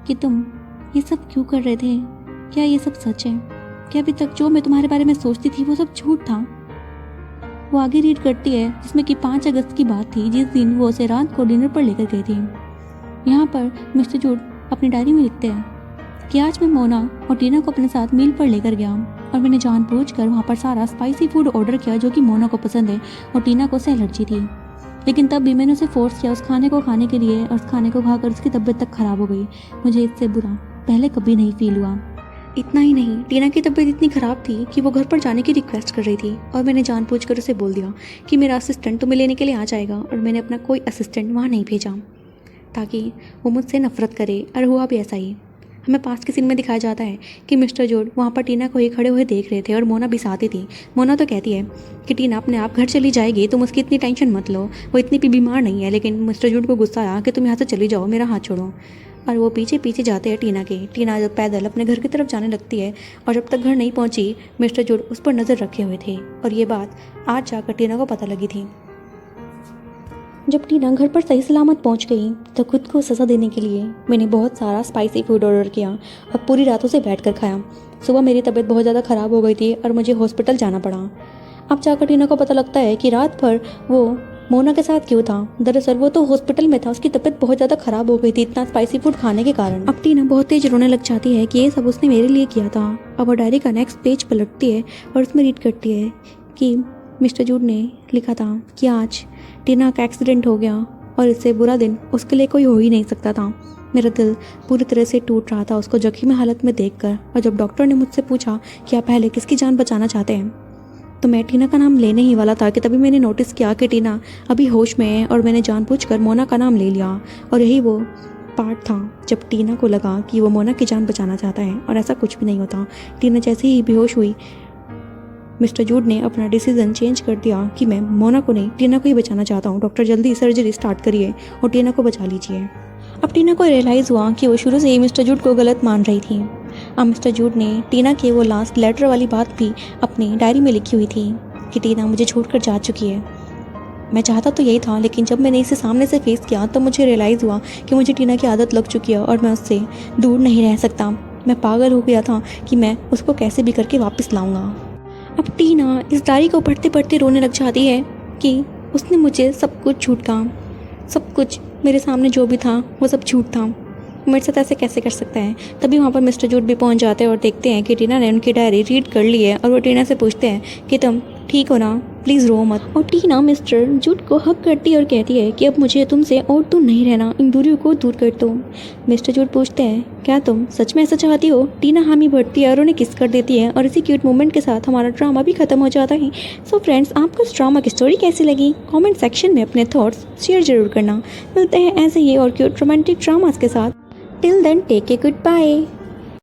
Speaker 2: कि तुम ये सब क्यों कर रहे थे? क्या ये सब सच है? क्या अभी तक जो मैं तुम्हारे बारे में सोचती थी वो सब झूठ था? वो आगे रीड करती है जिसमें कि 5 अगस्त की बात थी, जिस दिन वो उसे रात को डिनर पर लेकर गई थी। यहाँ पर मिस्टर जूड अपनी डायरी में लिखते हैं कि आज मैं मोना और टीना को अपने साथ मील पर लेकर गया और मैंने जानबूझकर वहाँ पर सारा स्पाइसी फूड ऑर्डर किया जो कि मोना को पसंद है और टीना को उससे एलर्जी थी। लेकिन तब भी मैंने उसे फोर्स किया उस खाने को खाने के लिए और उस खाने को खाकर उसकी तबीयत तक खराब हो गई। मुझे इससे बुरा पहले कभी नहीं फील हुआ। इतना ही नहीं, टीना की तबीयत इतनी ख़राब थी कि वो घर पर जाने की रिक्वेस्ट कर रही थी और मैंने जानबूझकर उसे बोल दिया कि मेरा असिस्टेंट तुम्हें लेने के लिए आ जाएगा, और मैंने अपना कोई असिस्टेंट वहाँ नहीं भेजा ताकि वो मुझसे नफरत करे, और हुआ भी ऐसा ही। हमें पास के सीन में दिखाया जाता है कि मिस्टर जूड वहाँ पर टीना को ही खड़े हुए देख रहे थे और मोना भी साथ ही थी। मोना तो कहती है कि टीना अपने आप घर चली जाएगी, तुम उसकी इतनी टेंशन मत लो, वो इतनी भी बीमार नहीं है। लेकिन मिस्टर जूड को गुस्सा आया कि तुम यहाँ से चली जाओ, मेरा हाथ छोड़ो, और वो पीछे पीछे जाते हैं टीना के। टीना जब पैदल अपने घर की तरफ जाने लगती है और जब तक घर नहीं पहुंची मिस्टर जूड उस पर नज़र रखे हुए थे, और ये बात आज जाकर टीना को पता लगी थी। जब टीना घर पर सही सलामत पहुंच गई तो खुद को सज़ा देने के लिए मैंने बहुत सारा स्पाइसी फूड ऑर्डर किया और पूरी रात उसे बैठ कर खाया। सुबह मेरी तबीयत बहुत ज़्यादा ख़राब हो गई थी और मुझे हॉस्पिटल जाना पड़ा। अब जाकर टीना को पता लगता है कि रात भर वो मोना के साथ क्यों था। दरअसल वो तो हॉस्पिटल में था, उसकी तबीयत बहुत ज़्यादा ख़राब हो गई थी इतना स्पाइसी फूड खाने के कारण। अब टीना बहुत तेज रोने लग जाती है कि ये सब उसने मेरे लिए किया था। अब वो डायरी का नेक्स्ट पेज पलटती है और उसमें रीड करती है कि मिस्टर जूड ने लिखा था कि आज टीना का एक्सीडेंट हो गया और इससे बुरा दिन उसके लिए कोई हो ही नहीं सकता था। मेरा दिल पूरी तरह से टूट रहा था उसको जख्मी हालत में देखकर। और जब डॉक्टर ने मुझसे पूछा कि आप पहले किसकी जान बचाना चाहते हैं, तो मैं टीना का नाम लेने ही वाला था कि तभी मैंने नोटिस किया कि टीना अभी होश में है और मैंने जानबूझकर मोना का नाम ले लिया। और यही वो पार्ट था जब टीना को लगा कि वो मोना की जान बचाना चाहता है, और ऐसा कुछ भी नहीं होता। टीना जैसे ही बेहोश हुई मिस्टर जूड ने अपना डिसीजन चेंज कर दिया कि मैं मोना को नहीं टीना को ही बचाना चाहता हूँ। डॉक्टर जल्दी सर्जरी स्टार्ट करिए और टीना को बचा लीजिए। अब टीना को रियलाइज़ हुआ कि वो शुरू से ही मिस्टर जूड को गलत मान रही थी। अब मिस्टर जूड ने टीना के वो लास्ट लेटर वाली बात भी अपनी डायरी में लिखी हुई थी कि टीना मुझे छोड़कर जा चुकी है। मैं चाहता तो यही था, लेकिन जब मैंने इसे सामने से फेस किया तो मुझे रियलाइज़ हुआ कि मुझे टीना की आदत लग चुकी है और मैं उससे दूर नहीं रह सकता। मैं पागल हो गया था कि मैं उसको कैसे भी करके वापस लाऊंगा। अब टीना इस डायरी को पढ़ते पढ़ते रोने लग जाती है कि उसने मुझे सब कुछ झूठ कहा, सब कुछ मेरे सामने जो भी था वो सब झूठ था, मेरे साथ ऐसे कैसे कर सकता है। तभी वहाँ पर मिस्टर जूड भी पहुँच जाते हैं और देखते हैं कि टीना ने उनकी डायरी रीड कर ली है, और वो टीना से पूछते हैं कि तुम ठीक हो ना, प्लीज़ रो मत। और टीना मिस्टर जूड को हक करती है और कहती है कि अब मुझे तुमसे और दूर नहीं रहना, इन दूरियों को दूर कर दो। मिस्टर जूड पूछते हैं क्या तुम सच में ऐसा चाहती हो। टीना हामी भरती है और उन्हें किस कर देती है, और इसी क्यूट मोमेंट के साथ हमारा ड्रामा भी खत्म हो जाता है। सो फ्रेंड्स, आपको इस ड्रामा की स्टोरी कैसी लगी कॉमेंट सेक्शन में अपने थॉट्स शेयर जरूर करना। मिलते हैं ऐसे ही और क्यूट रोमांटिक ड्रामास के साथ। Till then take a good bye.